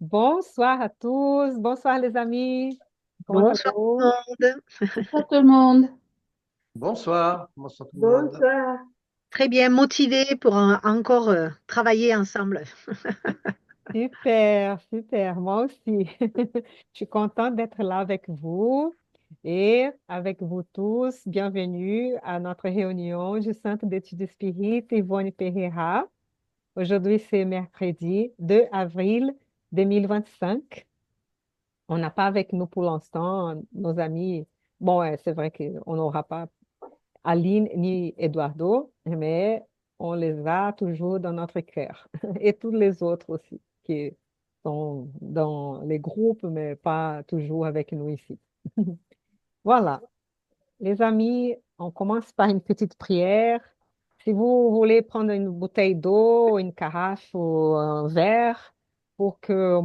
Bonsoir à tous, bonsoir les amis. Comment Bonsoir tout allez-vous? le monde. Bonsoir tout le monde. Bonsoir, bonsoir tout le monde. Bonsoir. Très bien motivé pour encore travailler ensemble. Super, super, moi aussi. Je suis contente d'être là avec vous et avec vous tous. Bienvenue à notre réunion du Centre d'études spirites Yvonne Pereira. Aujourd'hui, c'est mercredi 2 avril 2025. On n'a pas avec nous pour l'instant nos amis. Bon, c'est vrai qu'on n'aura pas Aline ni Eduardo, mais on les a toujours dans notre cœur. Et tous les autres aussi, qui sont dans les groupes, mais pas toujours avec nous ici. Voilà, les amis, on commence par une petite prière. Si vous voulez prendre une bouteille d'eau, une carafe ou un verre pour que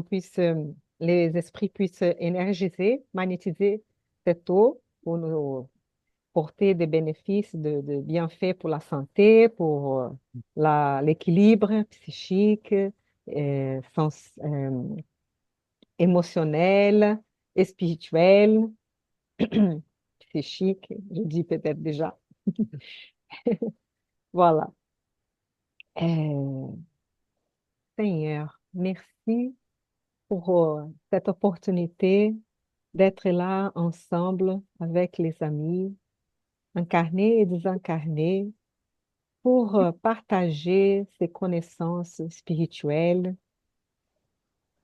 les esprits puissent énergiser, magnétiser cette eau pour nous porter des bénéfices, de bienfaits pour la santé, pour l'équilibre psychique, émotionnel et spirituel, psychique, je dis peut-être déjà. Voilà. Euh, Seigneur, merci pour cette opportunité d'être là ensemble avec les amis, incarnés et désincarnés, pour partager ces connaissances spirituelles,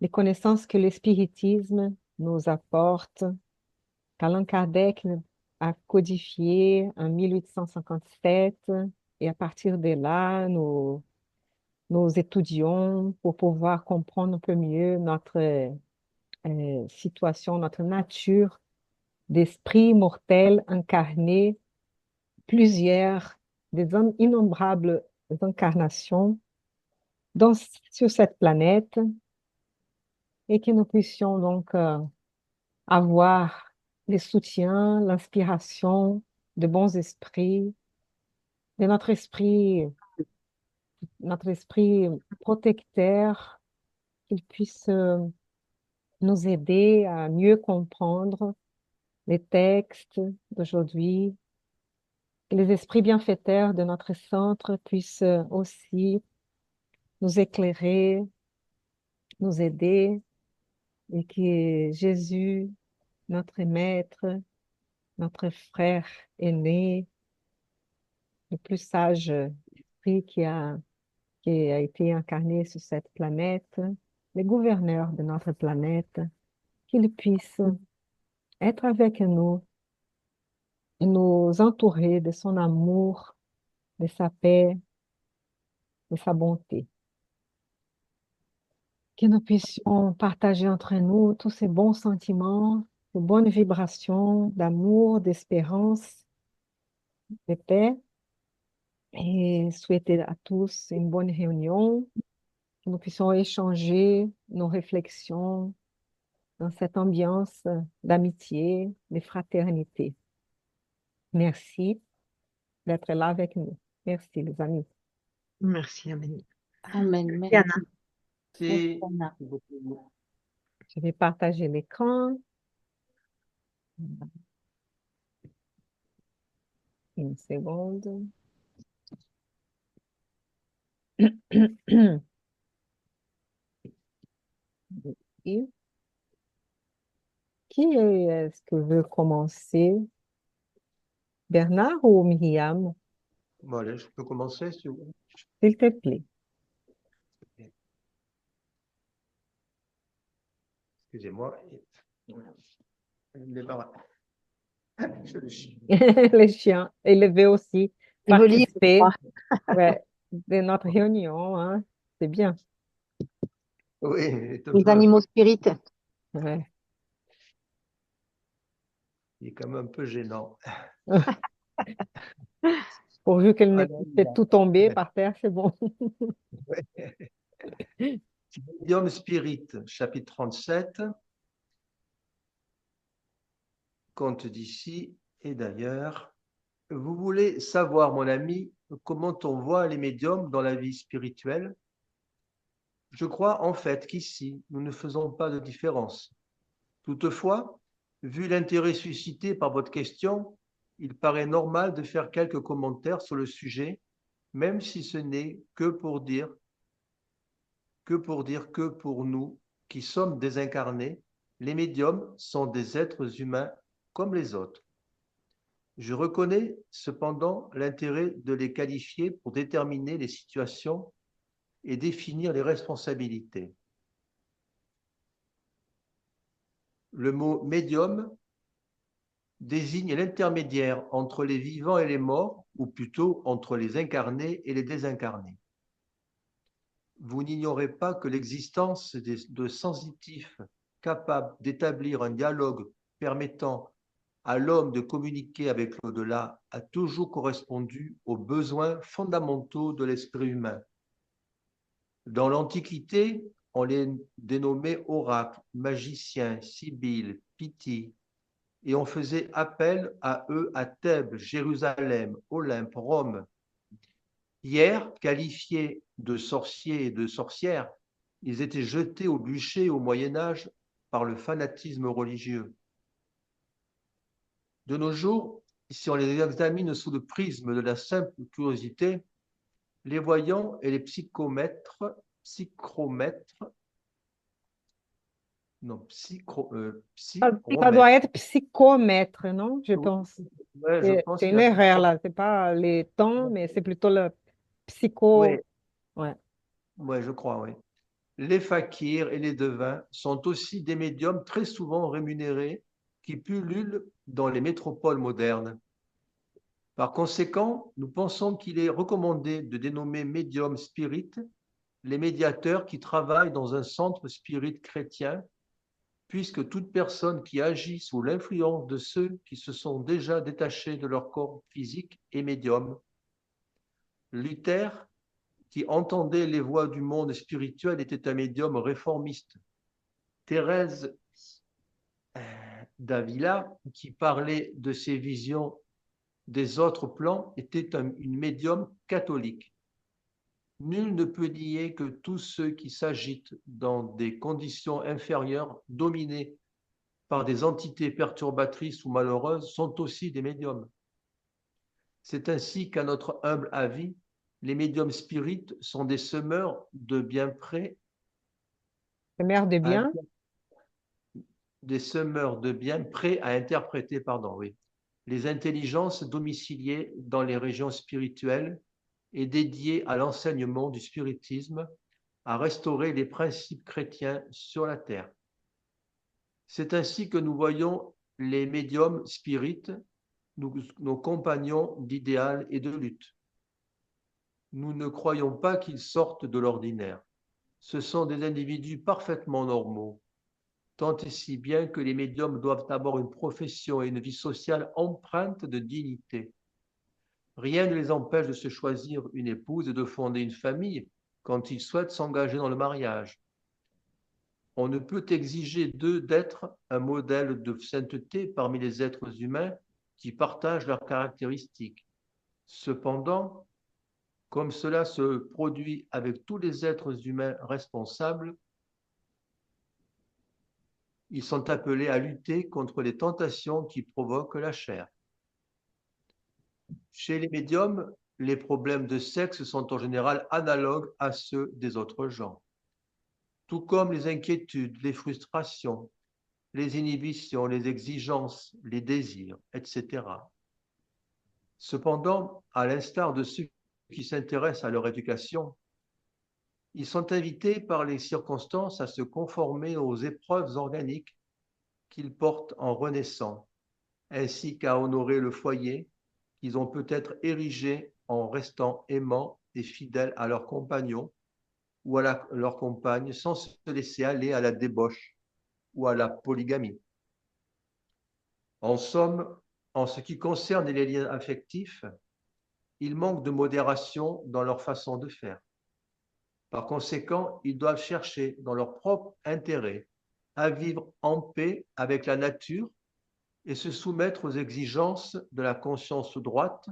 les connaissances que le spiritisme nous apporte, qu'Allan Kardec a codifiées en 1857, et à partir de là, nous étudions pour pouvoir comprendre un peu mieux notre situation, notre nature d'esprit mortel incarné, plusieurs, innombrables incarnations sur cette planète, et que nous puissions donc avoir le soutien, l'inspiration de bons esprits, de notre esprit protecteur, qu'il puisse nous aider à mieux comprendre les textes d'aujourd'hui, que les esprits bienfaiteurs de notre centre puissent aussi nous éclairer, nous aider, et que Jésus, notre Maître, notre frère aîné, le plus sage esprit qui a été incarné sur cette planète, le gouverneur de notre planète, qu'il puisse être avec nous et nous entourer de son amour, de sa paix, de sa bonté. Que nous puissions partager entre nous tous ces bons sentiments, ces bonnes vibrations d'amour, d'espérance, de paix, et souhaiter à tous une bonne réunion, que nous puissions échanger nos réflexions dans cette ambiance d'amitié, de fraternité. Merci d'être là avec nous. Merci, les amis. Merci, Amélie. Amen. Diana. Merci. Merci, Merci Anna. beaucoup. Je vais partager l'écran. Une seconde. Et qui est-ce que veut commencer? Bernard ou Myriam? Bon, allez, je peux commencer si vous voulez. S'il te plaît. Excusez-moi. Il est pas- Je le chie. Les chiens élevés aussi, Il veut lire, je participer, crois. ouais, de notre réunion, hein. C'est bien. Oui, il est un Les peu, animaux spirites. Ouais. il est quand même un peu gênant. Pourvu qu'elle n'ait Alors, pas fait tout tomber par terre, c'est bon. Médium Spirit, chapitre 37, conte d'ici et d'ailleurs. Vous voulez savoir, mon ami, comment on voit les médiums dans la vie spirituelle? Je crois en fait qu'ici, nous ne faisons pas de différence. Toutefois, vu l'intérêt suscité par votre question, il paraît normal de faire quelques commentaires sur le sujet, même si ce n'est que pour dire que pour nous, qui sommes désincarnés, les médiums sont des êtres humains comme les autres. Je reconnais cependant l'intérêt de les qualifier pour déterminer les situations et définir les responsabilités. Le mot médium désigne l'intermédiaire entre les vivants et les morts, ou plutôt entre les incarnés et les désincarnés. Vous n'ignorez pas que l'existence de sensitifs capables d'établir un dialogue permettant à l'homme de communiquer avec l'au-delà a toujours correspondu aux besoins fondamentaux de l'esprit humain. Dans l'Antiquité, on les dénommait oracles, magiciens, sibylles, pythie, et on faisait appel à eux à Thèbes, Jérusalem, Olympe, Rome. Hier, qualifiés de sorciers et de sorcières, ils étaient jetés au bûcher au Moyen Âge par le fanatisme religieux. De nos jours, si on les examine sous le prisme de la simple curiosité, les voyants et les psychromètres, Ça doit être psychomètre, non? Je oui, pense. ouais, je pense C'est qu'il une y a erreur là. C'est pas les temps, mais c'est plutôt le oui, psycho. Ouais. ouais, je crois, oui. Les fakirs et les devins sont aussi des médiums très souvent rémunérés qui pullulent dans les métropoles modernes. Par conséquent, nous pensons qu'il est recommandé de dénommer médiums spirites les médiateurs qui travaillent dans un centre spirit chrétien, puisque toute personne qui agit sous l'influence de ceux qui se sont déjà détachés de leur corps physique est médium. Luther, qui entendait les voix du monde spirituel, était un médium réformiste. Thérèse d'Avila, qui parlait de ses visions des autres plans, était une médium catholique. Nul ne peut nier que tous ceux qui s'agitent dans des conditions inférieures, dominés par des entités perturbatrices ou malheureuses, sont aussi des médiums. C'est ainsi qu'à notre humble avis, les médiums spirites sont des semeurs de bien près, C'est mère de bien. prêts à interpréter, oui, les intelligences domiciliées dans les régions spirituelles et dédiées à l'enseignement du spiritisme, à restaurer les principes chrétiens sur la terre. C'est ainsi que nous voyons les médiums spirites, nos compagnons d'idéal et de lutte. Nous ne croyons pas qu'ils sortent de l'ordinaire. Ce sont des individus parfaitement normaux, tant et si bien que les médiums doivent avoir une profession et une vie sociale empreinte de dignité. Rien ne les empêche de se choisir une épouse et de fonder une famille quand ils souhaitent s'engager dans le mariage. On ne peut exiger d'eux d'être un modèle de sainteté parmi les êtres humains qui partagent leurs caractéristiques. Cependant, comme cela se produit avec tous les êtres humains responsables, ils sont appelés à lutter contre les tentations qui provoquent la chair. Chez les médiums, les problèmes de sexe sont en général analogues à ceux des autres gens, tout comme les inquiétudes, les frustrations, les inhibitions, les exigences, les désirs, etc. Cependant, à l'instar de ceux qui s'intéressent à leur éducation, ils sont invités par les circonstances à se conformer aux épreuves organiques qu'ils portent en renaissant, ainsi qu'à honorer le foyer qu'ils ont peut-être érigé en restant aimants et fidèles à leurs compagnons ou à leur compagne sans se laisser aller à la débauche ou à la polygamie. En somme, en ce qui concerne les liens affectifs, ils manquent de modération dans leur façon de faire. Par conséquent, ils doivent chercher, dans leur propre intérêt, à vivre en paix avec la nature et se soumettre aux exigences de la conscience droite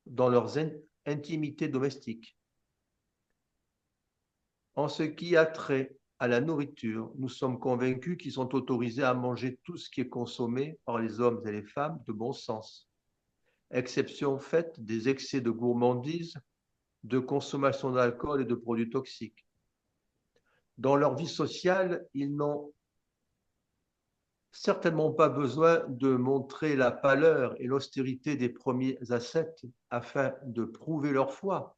dans leurs intimités domestiques. En ce qui a trait à la nourriture, nous sommes convaincus qu'ils sont autorisés à manger tout ce qui est consommé par les hommes et les femmes de bon sens, exception faite des excès de gourmandise, de consommation d'alcool et de produits toxiques. Dans leur vie sociale, ils n'ont certainement pas besoin de montrer la pâleur et l'austérité des premiers ascètes afin de prouver leur foi,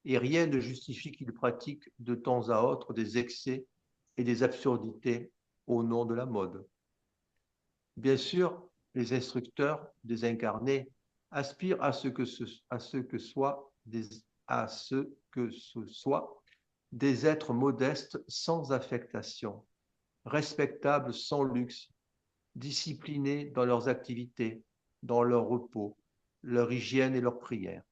et rien ne justifie qu'ils pratiquent de temps à autre des excès et des absurdités au nom de la mode. Bien sûr, les instructeurs désincarnés aspirent à ce que ce soit des êtres modestes sans affectation, respectables sans luxe, disciplinés dans leurs activités, dans leur repos, leur hygiène et leurs prières.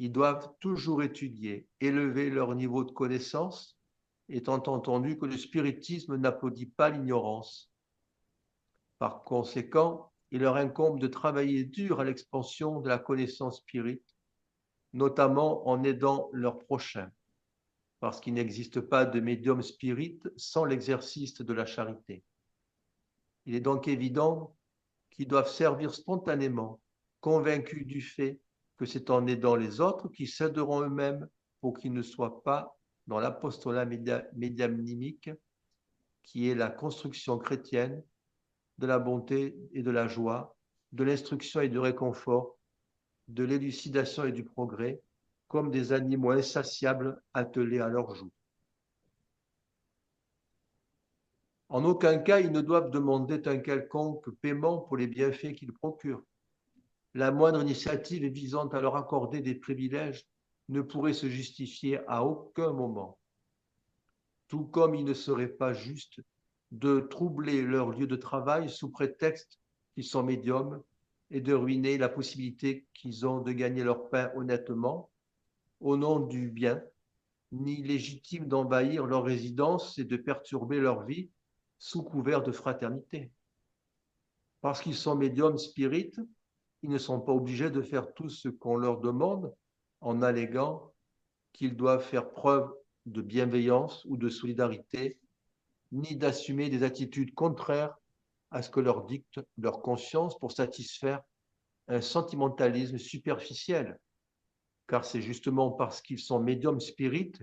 Ils doivent toujours étudier, élever leur niveau de connaissance, étant entendu que le spiritisme n'applaudit pas l'ignorance. Par conséquent, il leur incombe de travailler dur à l'expansion de la connaissance spirite, notamment en aidant leurs prochains, parce qu'il n'existe pas de médium spirit sans l'exercice de la charité. Il est donc évident qu'ils doivent servir spontanément, convaincus du fait que c'est en aidant les autres qu'ils s'aideront eux-mêmes pour qu'ils ne soient pas dans l'apostolat médiamnimique, qui est la construction chrétienne de la bonté et de la joie, de l'instruction et du réconfort, de l'élucidation et du progrès, comme des animaux insatiables attelés à leur joug. En aucun cas, ils ne doivent demander un quelconque paiement pour les bienfaits qu'ils procurent. La moindre initiative visant à leur accorder des privilèges ne pourrait se justifier à aucun moment. Tout comme il ne serait pas juste de troubler leur lieu de travail sous prétexte qu'ils sont médiums et de ruiner la possibilité qu'ils ont de gagner leur pain honnêtement au nom du bien, ni légitime d'envahir leur résidence et de perturber leur vie sous couvert de fraternité. Parce qu'ils sont médiums spirites, ils ne sont pas obligés de faire tout ce qu'on leur demande en alléguant qu'ils doivent faire preuve de bienveillance ou de solidarité, ni d'assumer des attitudes contraires à ce que leur dicte leur conscience pour satisfaire un sentimentalisme superficiel, car c'est justement parce qu'ils sont médiums spirites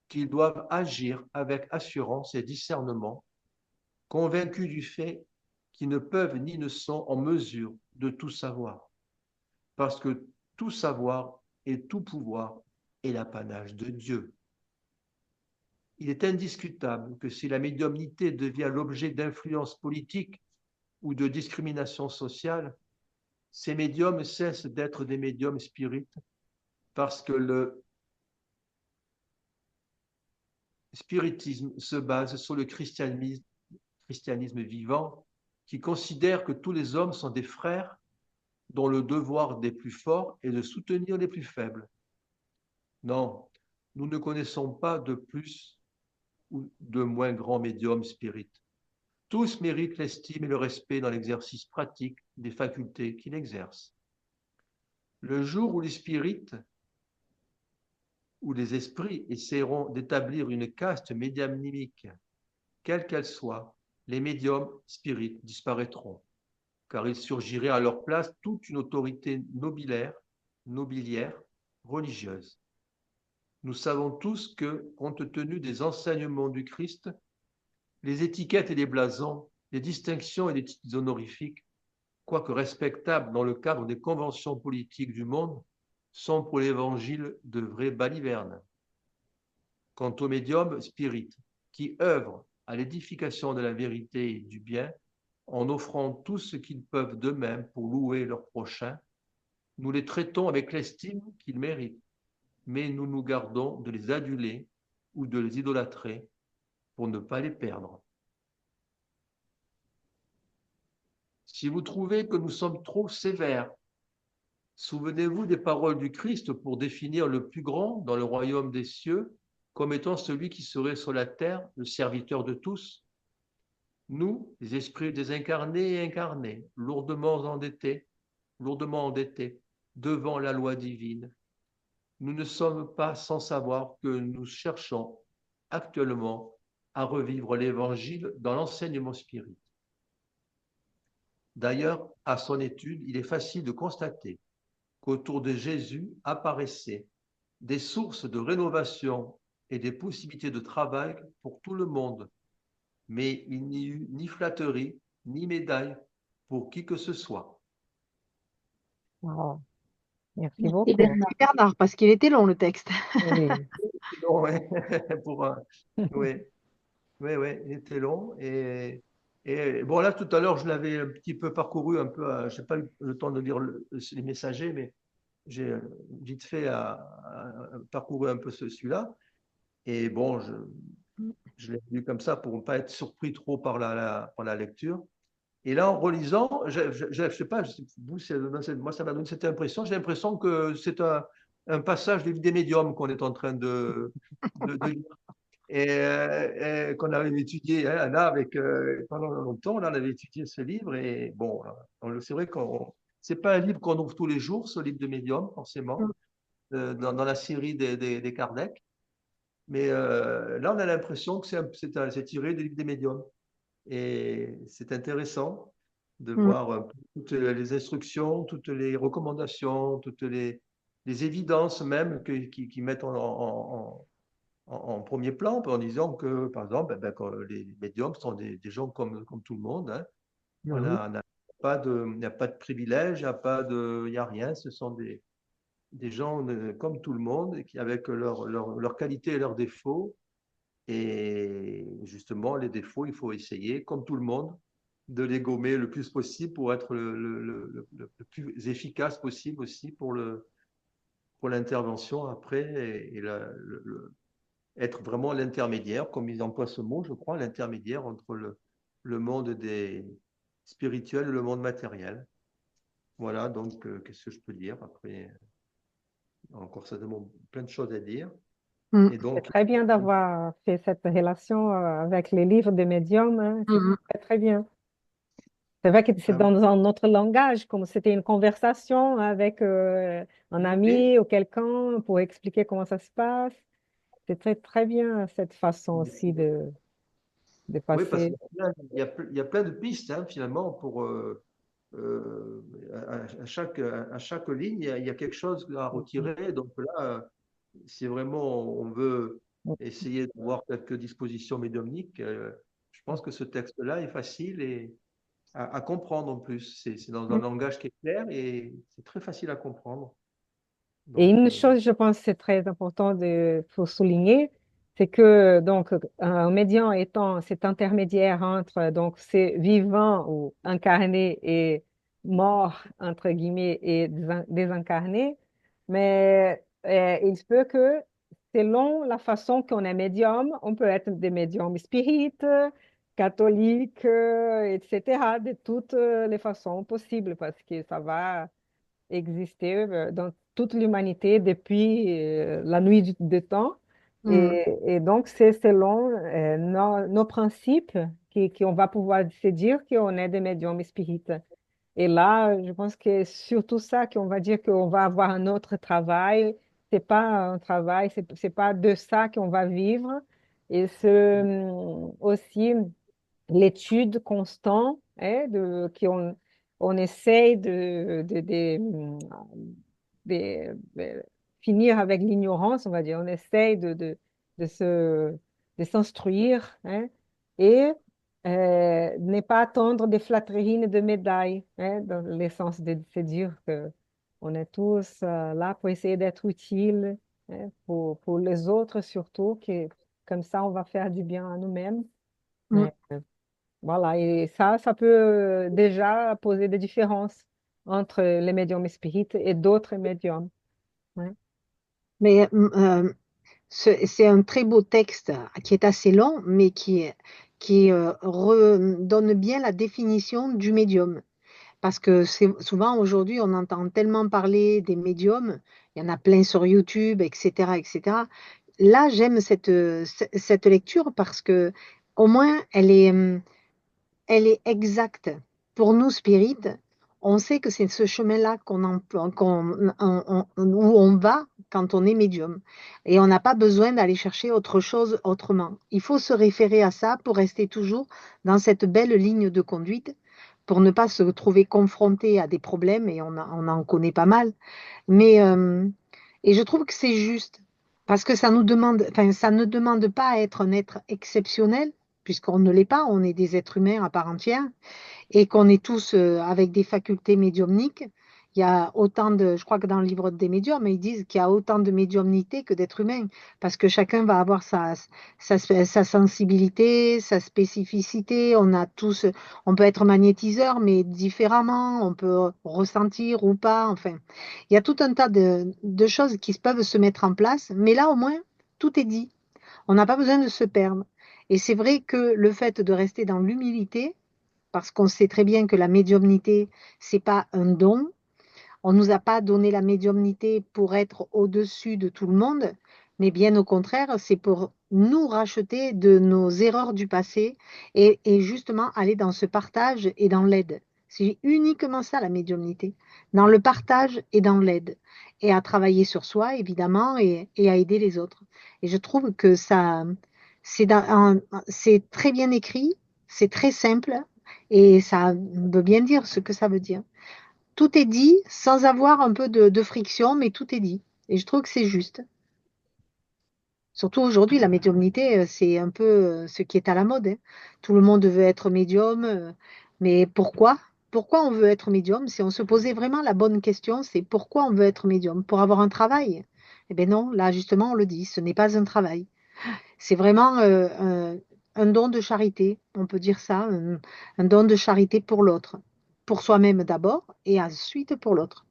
qu'ils doivent agir avec assurance et discernement, convaincus du fait qu'ils ne peuvent ni ne sont en mesure de tout savoir, parce que tout savoir et tout pouvoir est l'apanage de Dieu. Il est indiscutable que si la médiumnité devient l'objet d'influences politiques ou de discrimination sociale, ces médiums cessent d'être des médiums spirites parce que le spiritisme se base sur le christianisme vivant qui considère que tous les hommes sont des frères dont le devoir des plus forts est de soutenir les plus faibles. Non, nous ne connaissons pas de plus ou de moins grands médiums spirites. Tous méritent l'estime et le respect dans l'exercice pratique des facultés qu'ils exercent. Le jour où les spirites ou les esprits essaieront d'établir une caste médiumnimique, quelle qu'elle soit, les médiums spirites disparaîtront, car il surgirait à leur place toute une autorité nobiliaire, religieuse. Nous savons tous que, compte tenu des enseignements du Christ, les étiquettes et les blasons, les distinctions et les titres honorifiques, quoique respectables dans le cadre des conventions politiques du monde, sont pour l'Évangile de vraies balivernes. Quant aux médiums spirites, qui œuvrent à l'édification de la vérité et du bien, en offrant tout ce qu'ils peuvent d'eux-mêmes pour louer leur prochain, nous les traitons avec l'estime qu'ils méritent, mais nous nous gardons de les aduler ou de les idolâtrer pour ne pas les perdre. Si vous trouvez que nous sommes trop sévères, souvenez-vous des paroles du Christ pour définir le plus grand dans le royaume des cieux comme étant celui qui serait sur la terre le serviteur de tous. Nous, les esprits désincarnés et incarnés, lourdement endettés devant la loi divine, nous ne sommes pas sans savoir que nous cherchons actuellement à revivre l'Évangile dans l'enseignement spirituel. D'ailleurs, à son étude, il est facile de constater qu'autour de Jésus apparaissaient des sources de rénovation et des possibilités de travail pour tout le monde. Mais il n'y eut ni flatterie, ni médaille pour qui que ce soit. Wow. Merci Merci beaucoup. Bernard. Bernard, parce qu'il était long le texte. Oui. Long, ouais. Oui, oui, oui, il était long. Et bon, là, tout à l'heure, je l'avais un petit peu parcouru, un peu, je n'ai pas eu le temps de lire les messagers, mais j'ai vite fait parcouru un peu celui-là. Et bon, je l'ai lu comme ça pour ne pas être surpris trop par par la lecture. Et là, en relisant, je sais pas, vous, moi, ça m'a donné cette impression. J'ai l'impression que c'est un passage du livre des médiums qu'on est en train de lire. Et qu'on avait étudié, hein, là, pendant longtemps, là, on avait étudié ce livre. Et bon, c'est vrai qu'on c'est pas un livre qu'on ouvre tous les jours, ce livre de médium, forcément, dans la série des Kardec. Mais là, on a l'impression que c'est tiré du livre des médiums. Et c'est intéressant de voir un peu toutes les instructions, toutes les recommandations, toutes les évidences même qui mettent en premier plan en disant que, par exemple, que les médiums sont des gens comme tout le monde. Hein. Voilà, il n'y a pas de privilège, il n'y a rien. Ce sont des gens comme tout le monde, avec leurs qualités et leurs défauts. Et justement, les défauts, il faut essayer, comme tout le monde, de les gommer le plus possible pour être le plus efficace possible aussi pour l'intervention après et être vraiment l'intermédiaire, comme ils emploient ce mot, je crois, l'intermédiaire entre le monde des spirituel et le monde matériel. Voilà, donc, qu'est-ce que je peux dire après? Encore, ça demande plein de choses à dire. Et C'est donc, très bien d'avoir fait cette relation avec les livres des médiums. Hein. C'est très, très bien. C'est vrai que c'est dans un autre langage, comme c'était une conversation avec un oui, ami ou quelqu'un pour expliquer comment ça se passe. C'est très, très bien cette façon aussi de oui, parce passer. qu'il y a plein de pistes, hein, finalement, à chaque ligne, il y a quelque chose à retirer. Donc là, si vraiment on veut essayer de voir quelques dispositions médiumniques, je pense que ce texte-là est facile à comprendre en plus. C'est dans un langage qui est clair et c'est très facile à comprendre. Et Donc, une chose, je pense, c'est très important faut souligner, c'est que donc un médium étant cet intermédiaire entre donc c'est vivant ou incarné et mort entre guillemets et désincarné, mais il se peut que selon la façon qu'on est médium, on peut être des médiums spirites, catholiques, etc., de toutes les façons possibles parce que ça va existé dans toute l'humanité depuis la nuit des temps. Et donc, c'est selon nos principes qu'on va pouvoir se dire qu'on est des médiums spirites. Et là, je pense que c'est surtout ça qu'on va dire qu'on va avoir un autre travail. C'est pas un travail, c'est pas de ça qu'on va vivre. Et aussi l'étude constante, hein, on essaye de finir avec l'ignorance, on va dire. On essaye de se, de s'instruire, hein, et ne pas attendre des flatteries ni de médailles, hein, dans l'essence de se dire que on est tous là pour essayer d'être utiles, hein, pour les autres surtout, que comme ça on va faire du bien à nous-mêmes. Voilà, et ça peut déjà poser des différences entre les médiums spirites et d'autres médiums. Ouais. Mais c'est un très beau texte qui est assez long, mais qui donne bien la définition du médium. Parce que souvent aujourd'hui, on entend tellement parler des médiums, il y en a plein sur YouTube, etc., etc. Là, j'aime cette lecture parce que au moins elle est exacte. Pour nous, spirites, on sait que c'est ce chemin-là où on va quand on est médium. Et on n'a pas besoin d'aller chercher autre chose autrement. Il faut se référer à ça pour rester toujours dans cette belle ligne de conduite, pour ne pas se trouver confronté à des problèmes, et on en connaît pas mal. Mais, et je trouve que c'est juste, parce que ça nous demande, enfin, ça ne demande pas à être un être exceptionnel, puisqu'on ne l'est pas, on est des êtres humains à part entière et qu'on est tous avec des facultés médiumniques. Il y a autant de, je crois que dans le livre des médiums, ils disent qu'il y a autant de médiumnité que d'êtres humains, parce que chacun va avoir sa sensibilité, sa spécificité. On a tous, on peut être magnétiseur, mais différemment, on peut ressentir ou pas. Enfin, il y a tout un tas de choses qui peuvent se mettre en place, mais là, au moins, tout est dit. On n'a pas besoin de se perdre. Et c'est vrai que le fait de rester dans l'humilité, parce qu'on sait très bien que la médiumnité, c'est pas un don. On ne nous a pas donné la médiumnité pour être au-dessus de tout le monde, mais bien au contraire, c'est pour nous racheter de nos erreurs du passé et justement aller dans ce partage et dans l'aide. C'est uniquement ça la médiumnité, dans le partage et dans l'aide, et à travailler sur soi évidemment et à aider les autres. Et je trouve que ça, c'est très bien écrit, c'est très simple et ça veut bien dire ce que ça veut dire. Tout est dit sans avoir un peu de friction, mais tout est dit. Et je trouve que c'est juste. Surtout aujourd'hui, la médiumnité, c'est un peu ce qui est à la mode, hein. Tout le monde veut être médium, mais pourquoi? Pourquoi on veut être médium? Si on se posait vraiment la bonne question, c'est pourquoi on veut être médium? Pour avoir un travail? Eh bien non, là justement, on le dit, ce n'est pas un travail. C'est vraiment un don de charité, on peut dire ça, un don de charité pour l'autre. Pour soi-même d'abord et ensuite pour l'autre.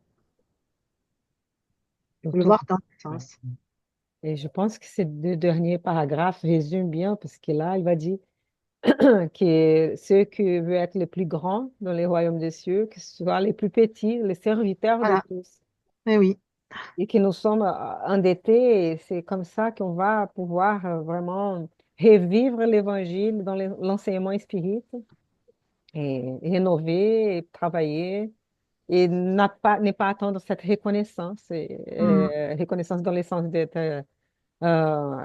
Il faut le Surtout, voir dans ce ouais. sens. Et je pense que ces deux derniers paragraphes résument bien, parce que là, il va dire que ceux qui veulent être les plus grands dans les royaumes des cieux, que ce soit les plus petits, les serviteurs de Voilà, tous, mais oui. et que nous sommes endettés, et c'est comme ça qu'on va pouvoir vraiment revivre l'évangile dans l'enseignement spirit, et rénover, et travailler, et ne pas attendre cette reconnaissance, Mm. reconnaissance dans le sens d'être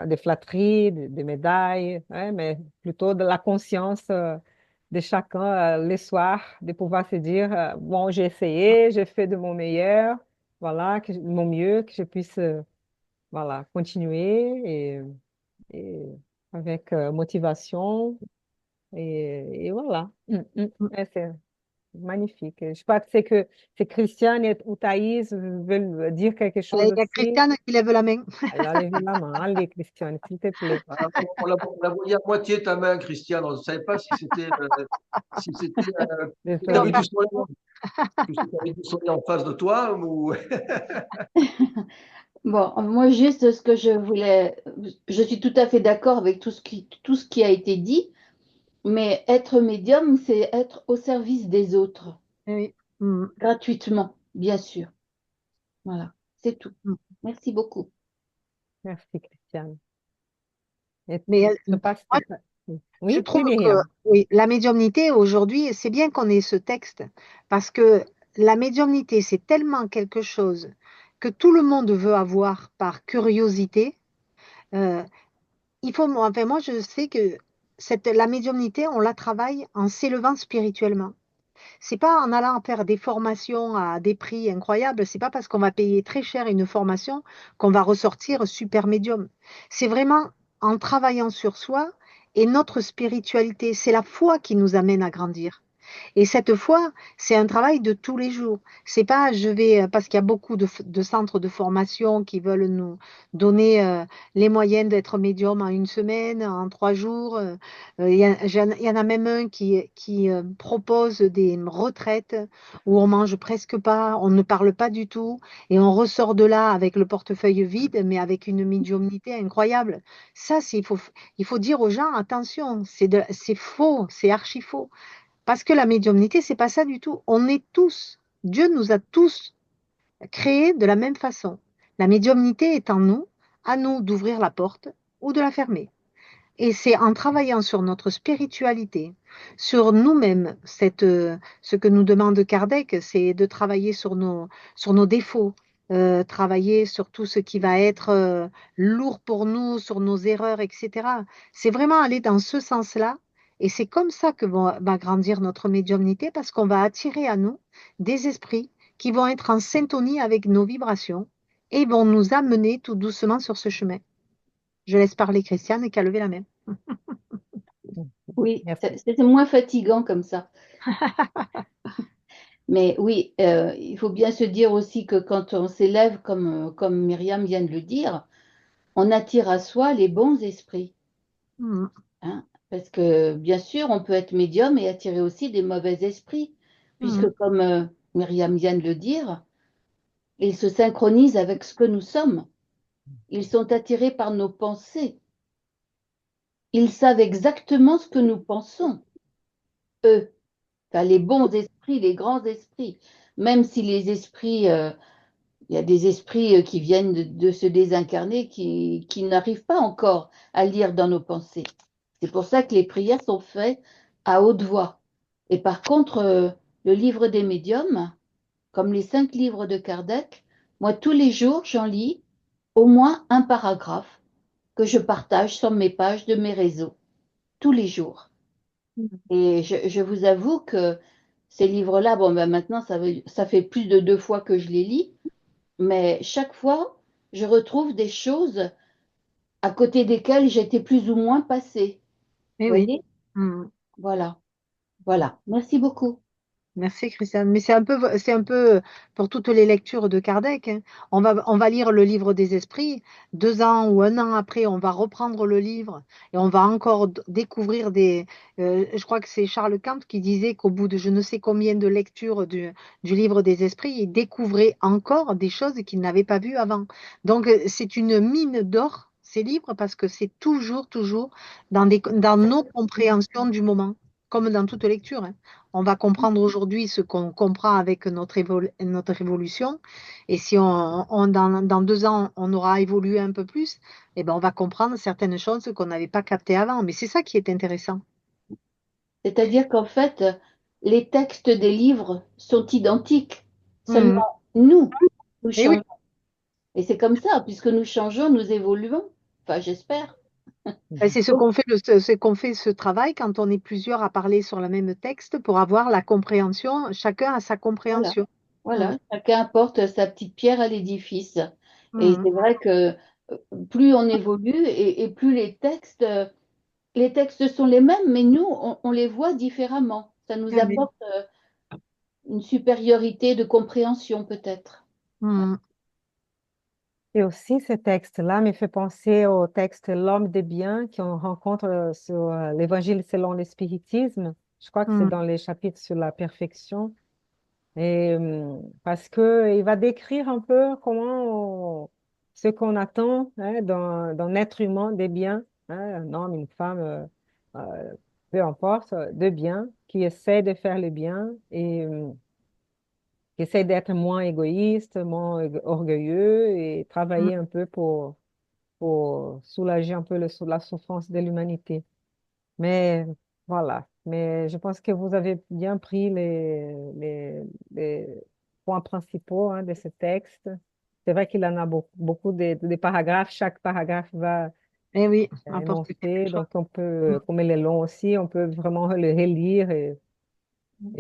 des flatteries, des médailles, hein, mais plutôt de la conscience de chacun le soir, de pouvoir se dire, bon, j'ai essayé, j'ai fait de mon meilleur, voilà, mon mieux, que je puisse voilà, continuer et avec motivation et voilà. Mm. Ouais, c'est magnifique. Je crois que c'est Christiane ou Thaïs veulent dire quelque chose Il y a aussi. Christiane qui lève la main. Alors, levez la main. Allez, Christiane, s'il te plaît. Ah, on la voyait à moitié ta main, Christiane. On ne savait pas si c'était Les que tu avais hommes. du soleil, que tu avais du soleil en face de toi ou Bon, moi, juste ce que je voulais, je suis tout à fait d'accord avec tout ce qui a été dit, mais être médium, c'est être au service des autres, Eh oui. Mm. gratuitement, bien sûr. Voilà, c'est tout. Mm. Merci beaucoup. Merci, Christiane. Et Mais je passe. moi, je Oui, trouve oui, que Myriam. oui, la médiumnité aujourd'hui, c'est bien qu'on ait ce texte parce que la médiumnité, c'est tellement quelque chose que tout le monde veut avoir par curiosité. Euh, enfin, moi, je sais que la médiumnité, on la travaille en s'élevant spirituellement. C'est pas en allant faire des formations à des prix incroyables, c'est pas parce qu'on va payer très cher une formation qu'on va ressortir super médium. C'est vraiment en travaillant sur soi et notre spiritualité. C'est la foi qui nous amène à grandir. Et cette fois, c'est un travail de tous les jours. C'est pas, je vais, parce qu'il y a beaucoup de centres de formation qui veulent nous donner les moyens d'être médium en une semaine, en 3 jours. Il y en a même un qui propose des retraites où on mange presque pas, on ne parle pas du tout, et on ressort de là avec le portefeuille vide, mais avec une médiumnité incroyable. Ça, il faut dire aux gens, attention, c'est faux, c'est archi faux. Parce que la médiumnité, c'est pas ça du tout. On est tous, Dieu nous a tous créés de la même façon. La médiumnité est en nous, à nous d'ouvrir la porte ou de la fermer. Et c'est en travaillant sur notre spiritualité, sur nous-mêmes, ce que nous demande Kardec, c'est de travailler sur nos défauts, travailler sur tout ce qui va être lourd pour nous, sur nos erreurs, etc. C'est vraiment aller dans ce sens-là. Et c'est comme ça que va grandir notre médiumnité parce qu'on va attirer à nous des esprits qui vont être en syntonie avec nos vibrations et vont nous amener tout doucement sur ce chemin. Je laisse parler Christiane qui a levé la main. Oui, Merci. c'était moins fatigant comme ça. Mais oui, il faut bien se dire aussi que quand on s'élève, comme Myriam vient de le dire, on attire à soi les bons esprits, Mhm. hein. Parce que bien sûr, on peut être médium et attirer aussi des mauvais esprits, puisque Mhm. comme Myriam vient de le dire, ils se synchronisent avec ce que nous sommes. Ils sont attirés par nos pensées. Ils savent exactement ce que nous pensons, eux. Enfin, les bons esprits, les grands esprits. Même si les esprits, il y a des esprits qui viennent de se désincarner, qui n'arrivent pas encore à lire dans nos pensées. C'est pour ça que les prières sont faites à haute voix. Et par contre, le livre des médiums, comme les 5 livres de Kardec, moi, tous les jours, j'en lis au moins un paragraphe que je partage sur mes pages de mes réseaux, tous les jours. Et je vous avoue que ces livres-là, bon, ben maintenant, ça fait plus de 2 fois que je les lis, mais chaque fois, je retrouve des choses à côté desquelles j'étais plus ou moins passée. Eh Vous oui. voyez? Mhm. Voilà, voilà. Merci beaucoup. Merci Christiane. Mais c'est un peu pour toutes les lectures de Kardec, hein. On va lire le livre des esprits. 2 ans ou un an après, on va reprendre le livre et on va encore découvrir des. Je crois que c'est Charles Kant qui disait qu'au bout de je ne sais combien de lectures du livre des esprits, il découvrait encore des choses qu'il n'avait pas vues avant. Donc c'est une mine d'or, ces livres, parce que c'est toujours dans nos compréhensions du moment, comme dans toute lecture, hein. On va comprendre aujourd'hui ce qu'on comprend avec notre évolution. Et si dans 2 ans, on aura évolué un peu plus, eh ben, on va comprendre certaines choses qu'on n'avait pas captées avant. Mais c'est ça qui est intéressant. C'est-à-dire qu'en fait, les textes des livres sont identiques. Mhm. Seulement, nous Et oui, changeons. Et c'est comme ça, puisque nous changeons, nous évoluons. Enfin, j'espère. ben, c'est ce Donc, qu'on fait, ce qu'on fait ce travail quand on est plusieurs à parler sur le même texte pour avoir la compréhension. Chacun a sa voilà, compréhension. Mhm. voilà. Chacun apporte sa petite pierre à l'édifice. Et Mhm. c'est vrai que plus on évolue et plus les textes sont les mêmes, mais nous, on les voit différemment. Ça nous Amen. apporte une supériorité de compréhension, peut-être. Mhm. Et aussi, ce texte-là me fait penser au texte L'homme des biens qu'on rencontre sur l'Évangile selon le spiritisme. Je crois que c'est Mhm. dans les chapitres sur la perfection. Et parce que il va décrire un peu ce qu'on attend hein, d'un être humain des biens, hein, un homme, une femme, peu importe, de bien, qui essaie de faire le bien et qui essaie d'être moins égoïste, moins orgueilleux et Mhm. travailler un peu pour soulager un peu la souffrance de l'humanité. Mais voilà, mais je pense que vous avez bien pris les points principaux hein, de ce texte. C'est vrai qu'il en a beaucoup de paragraphes. Chaque paragraphe va Eh oui, apporte quelque énoncer, chose. donc on peut, comme il est long aussi, on peut vraiment le relire et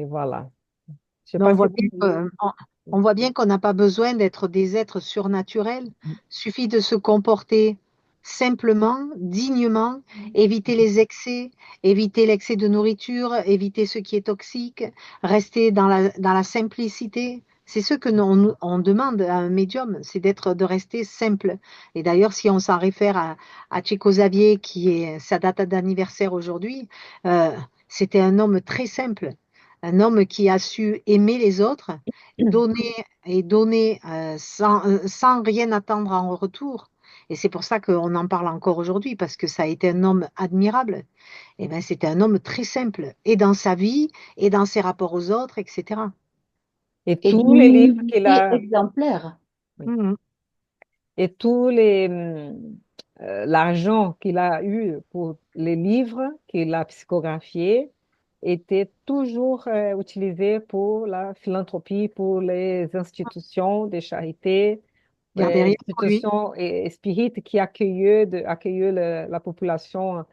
voilà. Je sais Mais pas si vous voulez. on voit bien qu'on n'a pas besoin d'être des êtres surnaturels. Suffit de se comporter simplement, dignement, éviter les excès, éviter l'excès de nourriture, éviter ce qui est toxique, rester dans la simplicité. C'est ce que on demande à un médium, c'est de rester simple. Et d'ailleurs, si on s'en réfère à Chico Xavier, qui est sa date d'anniversaire aujourd'hui, euh, c'était un homme très simple, un homme qui a su aimer les autres, donner et donner sans rien attendre en retour. Et c'est pour ça qu'on en parle encore aujourd'hui, parce que ça a été un homme admirable. Et ben, c'était un homme très simple, et dans sa vie, et dans ses rapports aux autres, etc. Et Et tous d'une les livres qu'il humilité a, exemplaire. oui. Mhm. Et tous les, l'argent qu'il a eu pour les livres qu'il a psychographiés était toujours utilisé pour la philanthropie, pour les institutions de charité, Gardez rien pour lui. institutions et spirites qui accueillent la population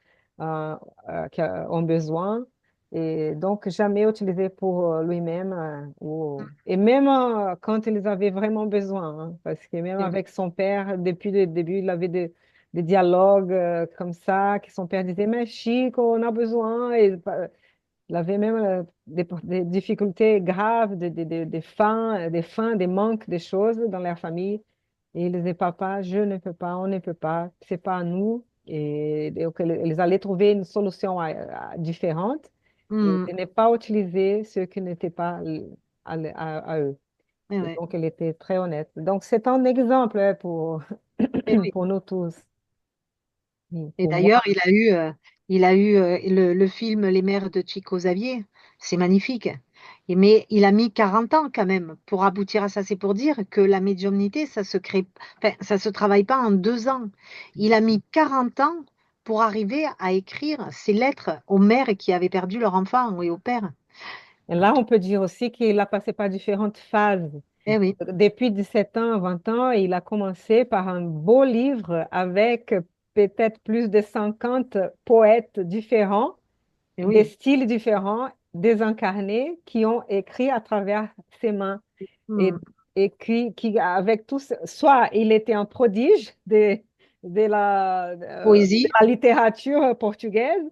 qui ont besoin. Et donc, jamais utilisé pour lui-même. Et même quand ils avaient vraiment besoin, hein, parce que même C'est vrai. avec son père, depuis le début, il avait des dialogues comme ça, que son père disait, mais Chico, on a besoin. Et, il avait même des difficultés graves, des faim, des manques de choses dans leur famille. Et il disait, papa, je ne peux pas, on ne peut pas, c'est pas à nous. Et donc, ils allaient trouver une solution différente et Hmm. de ne pas utiliser ce qui n'était pas à eux. Ouais, Et ouais. donc, il était très honnête. Donc, c'est un exemple Eh oui. pour nous tous. Et Pour moi, d'ailleurs, il a eu le film Les Mères de Chico Xavier. C'est magnifique. Mais il a mis 40 ans quand même pour aboutir à ça. C'est pour dire que la médiumnité, ça se crée, enfin, ça se travaille pas en 2 ans. Il a mis 40 ans pour arriver à écrire ces lettres aux mères qui avaient perdu leur enfant et aux pères. et là, on peut dire aussi qu'il a passé par différentes phases. Eh oui, Depuis 17 ans, 20 ans, il a commencé par un beau livre avec peut-être plus de 50 poètes différents, eh des oui. styles différents, désincarnés, qui ont écrit à travers ses mains. Et, Hmm. et avec tous, soit il était un prodige de Poésie. la littérature portugaise,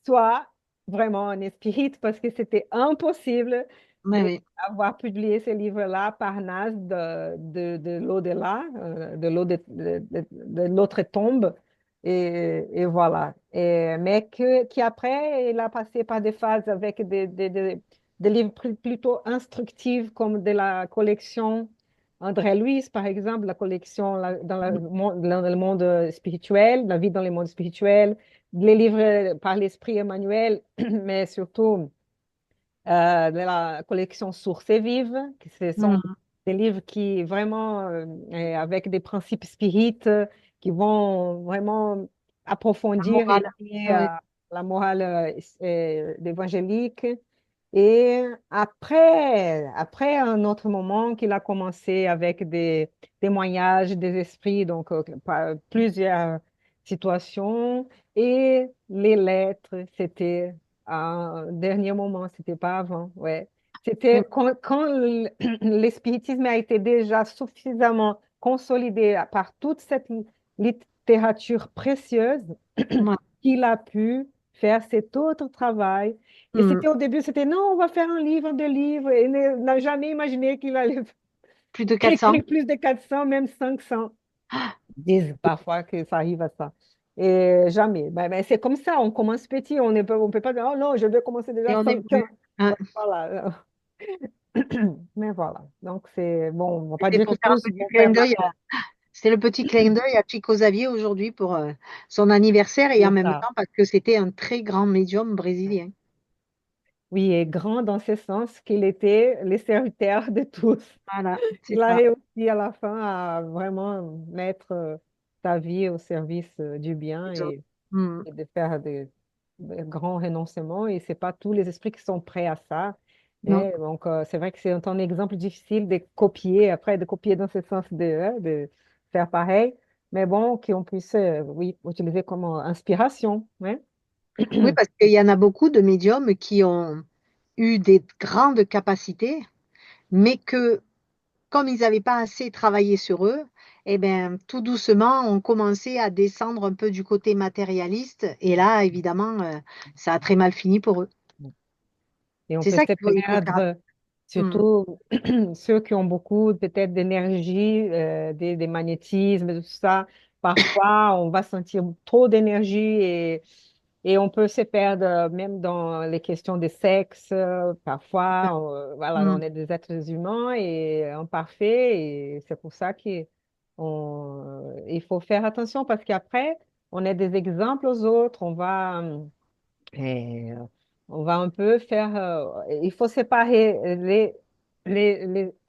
soit vraiment un spirit, parce que c'était impossible Ouais, oui. d'avoir publié ce livre-là par Nas de l'au-delà, de l'autre tombe. Et voilà. Mais qui après, il a passé par des phases avec des livres plutôt instructifs, comme de la collection André Louis, par exemple, la collection dans le monde spirituel, la vie dans le monde spirituel, les livres par l'Esprit Emmanuel, mais surtout de la collection Sources et Vives, qui ce sont Hmm. des livres qui vraiment, avec des principes spirites, qui vont vraiment La approfondir et morale. lier Ouais, ouais. la morale évangélique. Et après un autre moment qu'il a commencé avec des témoignages des esprits, donc plusieurs situations, et les lettres, c'était un dernier moment, c'était pas avant, ouais. Ouais, C'était quand l'espiritisme a été déjà suffisamment consolidé par toute cette littérature précieuse ouais. qu'il a pu faire cet autre travail. Et Hmm. c'était au début, c'était non, on va faire un livre, deux livres, et il n'a jamais imaginé qu'il allait Plus de 400. écrire plus de 400, même 500. Ils disent parfois que ça arrive à ça. Et jamais. Ben, c'est comme ça, on commence petit, on peut pas dire, oh non, je vais commencer déjà Et on n'est 500. plus. Hein. Voilà. Mais voilà. Donc, c'est bon, on va pas C'était dire pour que faire un tous petit vont clin faire d'œil pareil. C'était le petit clin d'œil à Chico Xavier aujourd'hui pour son anniversaire et en C'est même ça. temps parce que c'était un très grand médium brésilien. Oui, et grand dans ce sens qu'il était le serviteur de tous. Voilà, c'est Il a ça. réussi à la fin à vraiment mettre sa vie au service du bien Les autres. Hmm. et de faire des grands renoncements. Et c'est pas tous les esprits qui sont prêts à ça. Non, Et donc, c'est vrai que c'est un exemple difficile de copier, après de copier dans ce sens de faire pareil. Mais bon, qu'on puisse, oui, utiliser comme inspiration. Ouais. oui, parce qu'il y en a beaucoup de médiums qui ont eu des grandes capacités, mais que comme ils n'avaient pas assez travaillé sur eux, eh ben, tout doucement, on commençait à descendre un peu du côté matérialiste. Et là, évidemment, ça a très mal fini pour eux. Et on C'est peut ça se qu'il faut faire perdre, attention. surtout ceux qui ont beaucoup peut-être d'énergie, des magnétismes, tout ça. Parfois, on va sentir trop d'énergie et on peut se perdre même dans les questions de sexe. Parfois, voilà, on Hmm. est des êtres humains et imparfaits et c'est pour ça qu'il faut faire attention parce qu'après, on est des exemples aux autres. Et, on va un peu faire. Il faut séparer les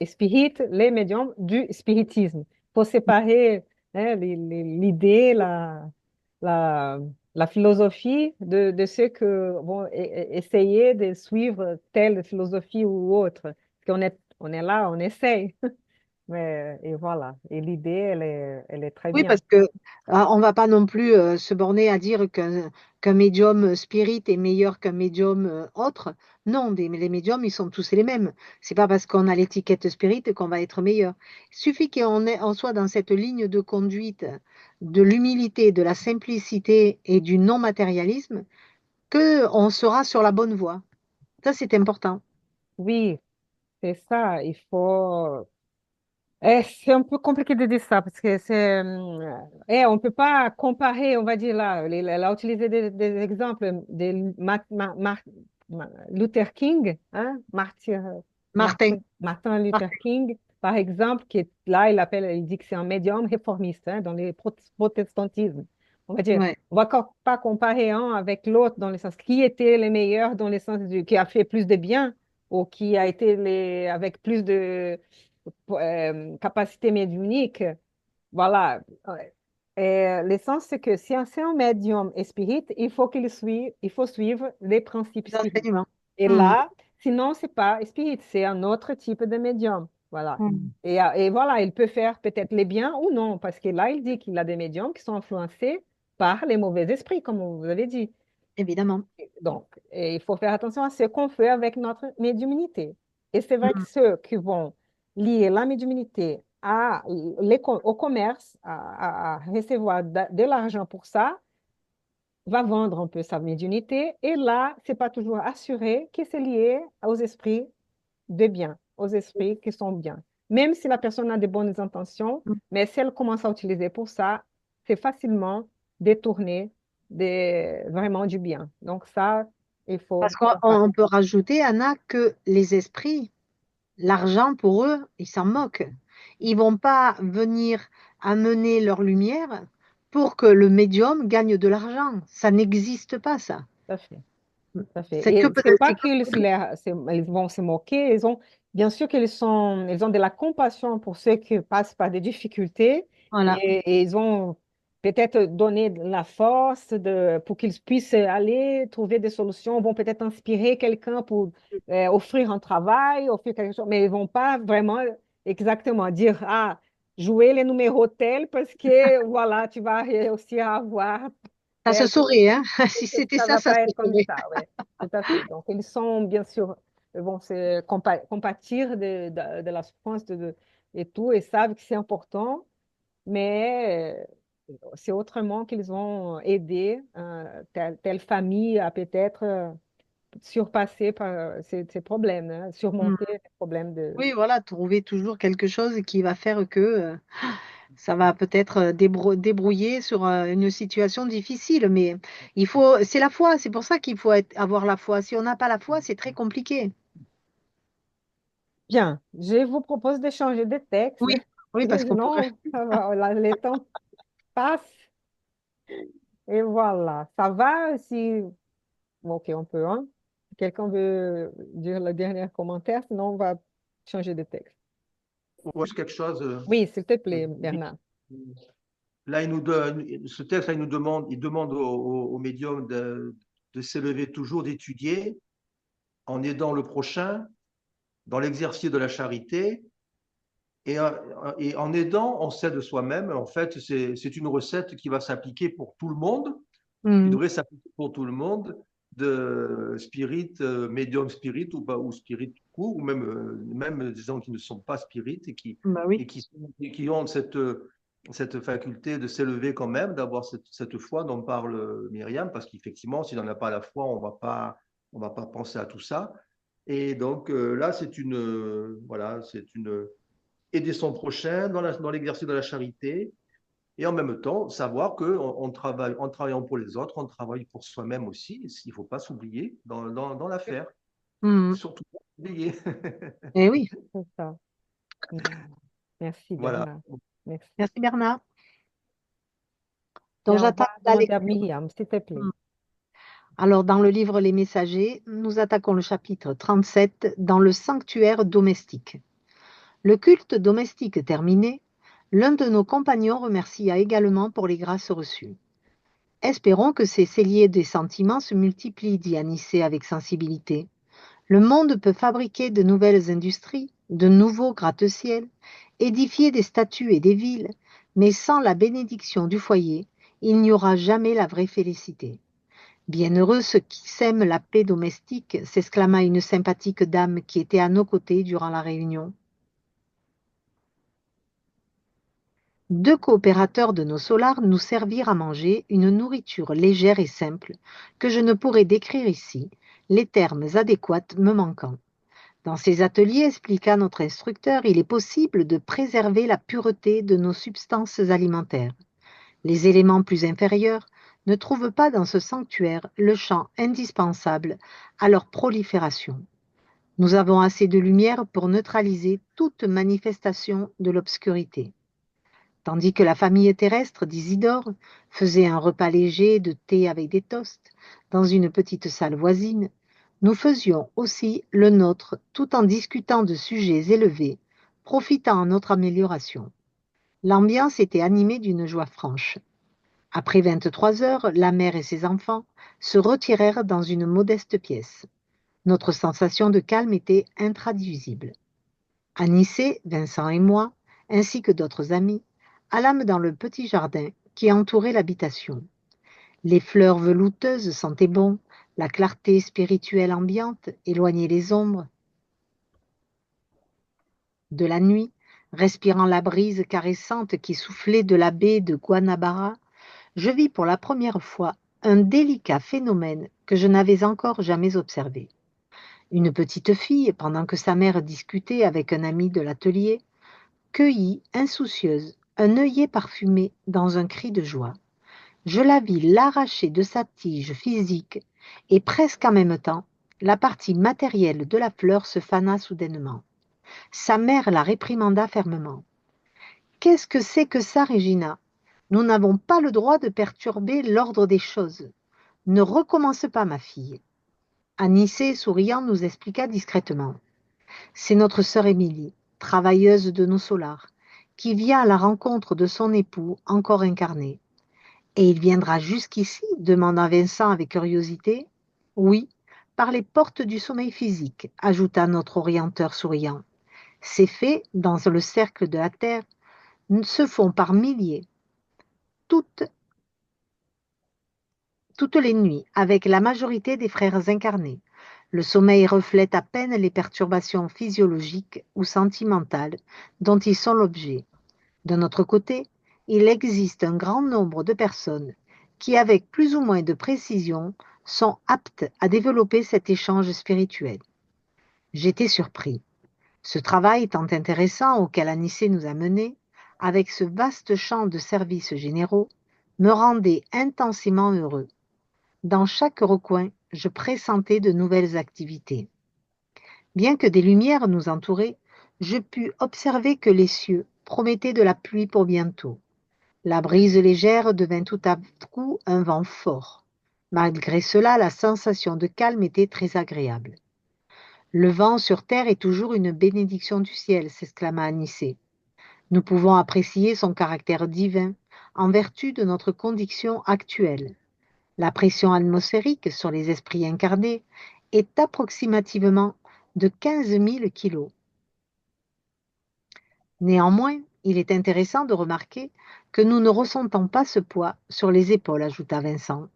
spirites, les médiums du spiritisme. Il faut séparer hein, l'idée, la, la philosophie de ceux qui vont essayer de suivre telle philosophie ou autre. Parce on est là, on essaye. Mais, et voilà. Et l'idée, elle est très Oui, bien. parce que on va pas non plus se borner à dire qu'un médium spirit est meilleur qu'un médium autre. Non, les médiums, ils sont tous les mêmes. C'est pas parce qu'on a l'étiquette spirit qu'on va être meilleur. Il suffit on soit dans cette ligne de conduite de l'humilité, de la simplicité et du non-matérialisme, que on sera sur la bonne voie. Ça, c'est important. Oui, c'est ça. Il faut. C'est un peu compliqué de dire ça parce que on peut pas comparer, on va dire là, elle a utilisé des exemples de Luther King, hein, Martin. Martin Luther Martin. King, par exemple, qui est là, il dit que c'est un médium réformiste, hein, dans les protestantismes. On va dire, Ouais. on va pas comparer un avec l'autre dans le sens qui était le meilleur dans le sens qui a fait plus de bien ou qui a été avec plus de capacité médiumnique, voilà. L'essence, c'est que si c'est un médium et spirit, il faut suivre les principes spirites. L'enseignement. Et Hmm. là, sinon, c'est pas spirit, c'est un autre type de médium. Voilà. Hmm. Et voilà, il peut faire peut-être les biens ou non, parce que là, il dit qu'il a des médiums qui sont influencés par les mauvais esprits, comme vous avez dit. Évidemment. Donc, il faut faire attention à ce qu'on fait avec notre médiumnité. Et c'est vrai que Hmm. ceux qui vont lier la médiumnité au commerce, à recevoir de l'argent pour ça, va vendre un peu sa médiumnité. Et là, c'est pas toujours assuré que c'est lié aux esprits de bien, aux esprits qui sont bien. Même si la personne a de bonnes intentions, mais si elle commence à utiliser pour ça, c'est facilement détourné vraiment du bien. Donc ça, il Parce faut qu'on faire on peut attention. rajouter, Anna, que les esprits, l'argent pour eux, ils s'en moquent. Ils vont pas venir amener leur lumière pour que le médium gagne de l'argent. Ça n'existe pas, ça. Tout à fait. Tout à fait. C'est que, Et c'est pas c'est que ils vont se moquer, bien sûr ils ont de la compassion pour ceux qui passent par des difficultés voilà. et ils ont peut-être donné de la force pour qu'ils puissent aller trouver des solutions, vont peut-être inspirer quelqu'un pour offrir un travail, offrir quelque chose, mais ils vont pas vraiment exactement dire, ah, jouer les numéros tels parce que voilà, tu vas réussir à avoir Ça se tel saurait, hein. Si c'était ça ça, va ça pas se être comme saurait. ça, ouais. Tout à fait. Donc, ils sont bien sûr, vont se compatir de la souffrance et tout, et savent que c'est important, mais c'est autrement qu'ils vont aider telle famille à peut-être surpasser ces problèmes, hein, Hmm. surmonter les problèmes de. Oui, voilà, trouver toujours quelque chose qui va faire que ça va peut-être débrouiller sur une situation difficile. Mais c'est la foi. C'est pour ça qu'il faut avoir la foi. Si on n'a pas la foi, c'est très compliqué. Bien, je vous propose de changer de texte, Oui, oui, parce que parce qu'on pourrait. sinon, les temps passent. Et voilà, ça va si. Bon, ok, on peut, hein? Quelqu'un veut dire le dernier commentaire, sinon on va changer de texte. Ouais, quelque chose. Oui, s'il te plaît, Bernard. Là, ce texte, là, il demande au médium de s'élever toujours, d'étudier en aidant le prochain dans l'exercice de la charité. Et en aidant, on s'aide soi-même. En fait, c'est une recette qui va s'appliquer pour tout le monde, qui Hmm. devrait s'appliquer pour tout le monde, de spirit, médium spirit ou spirit tout court, ou même des gens qui ne sont pas spirit Bah oui. et qui ont cette faculté de s'élever quand même, d'avoir cette foi dont parle Myriam, parce qu'effectivement, si on n'a pas la foi, on va pas penser à tout ça. Et donc là, voilà, c'est une aider son prochain dans l'exercice de la charité et en même temps savoir qu'on travaille, en travaillant pour les autres, on travaille pour soi-même aussi. Il ne faut pas s'oublier dans l'affaire. Hmm. Surtout pas s'oublier. Eh oui. C'est ça. Merci, Voilà. Bernard. Merci. Merci Bernard. Donc Bien, on va j'attaque la demander à lecture. Myriam, s'il te plaît. Hmm. Alors dans le livre Les Messagers, nous attaquons le chapitre 37 dans le sanctuaire domestique. Le culte domestique terminé, L'un de nos compagnons remercia également pour les grâces reçues. Espérons que ces celliers des sentiments se multiplient, dit Anissé avec sensibilité. Le monde peut fabriquer de nouvelles industries, de nouveaux gratte-ciel, édifier des statues et des villes, mais sans la bénédiction du foyer, il n'y aura jamais la vraie félicité. Bienheureux ceux qui sèment la paix domestique, s'exclama une sympathique dame qui était à nos côtés durant la réunion. Deux coopérateurs de nos solars nous servirent à manger une nourriture légère et simple, que je ne pourrais décrire ici, les termes adéquats me manquant. Dans ces ateliers, expliqua notre instructeur, il est possible de préserver la pureté de nos substances alimentaires. Les éléments plus inférieurs ne trouvent pas dans ce sanctuaire le champ indispensable à leur prolifération. Nous avons assez de lumière pour neutraliser toute manifestation de l'obscurité. Tandis que la famille terrestre d'Isidore faisait un repas léger de thé avec des toasts dans une petite salle voisine, nous faisions aussi le nôtre tout en discutant de sujets élevés, profitant à notre amélioration. L'ambiance était animée d'une joie franche. Après 23 heures, la mère et ses enfants se retirèrent dans une modeste pièce. Notre sensation de calme était intraduisible. Anissé, Vincent et moi, ainsi que d'autres amis, allâmes dans le petit jardin qui entourait l'habitation. Les fleurs velouteuses sentaient bon, la clarté spirituelle ambiante éloignait les ombres de la nuit, respirant la brise caressante qui soufflait de la baie de Guanabara, je vis pour la première fois un délicat phénomène que je n'avais encore jamais observé. Une petite fille, pendant que sa mère discutait avec un ami de l'atelier, cueillit, insoucieuse, un œillet parfumé dans un cri de joie. Je la vis l'arracher de sa tige physique et presque en même temps, la partie matérielle de la fleur se fana soudainement. Sa mère la réprimanda fermement. « Qu'est-ce que c'est que ça, Régina ? Nous n'avons pas le droit de perturber l'ordre des choses. Ne recommence pas, ma fille. » Anissé, souriant, nous expliqua discrètement. « C'est notre sœur Émilie, travailleuse de nos solars, qui vient à la rencontre de son époux encore incarné. » « Et il viendra jusqu'ici ?» demanda Vincent avec curiosité. « Oui, par les portes du sommeil physique, » ajouta notre orienteur souriant. « Ces faits, dans le cercle de la Terre, se font par milliers, toutes les nuits, avec la majorité des frères incarnés. Le sommeil reflète à peine les perturbations physiologiques ou sentimentales dont ils sont l'objet. De notre côté, il existe un grand nombre de personnes qui, avec plus ou moins de précision, sont aptes à développer cet échange spirituel. J'étais surpris. Ce travail tant intéressant auquel Anissé nous a menés, avec ce vaste champ de services généraux, me rendait intensément heureux. Dans chaque recoin, je pressentais de nouvelles activités. Bien que des lumières nous entouraient, je pus observer que les cieux promettaient de la pluie pour bientôt. La brise légère devint tout à coup un vent fort. Malgré cela, la sensation de calme était très agréable. Le vent sur terre est toujours une bénédiction du ciel, s'exclama Anissé. Nous pouvons apprécier son caractère divin en vertu de notre condition actuelle. La pression atmosphérique sur les esprits incarnés est approximativement de 15 000 kilos. Néanmoins, il est intéressant de remarquer que nous ne ressentons pas ce poids sur les épaules, ajouta Vincent.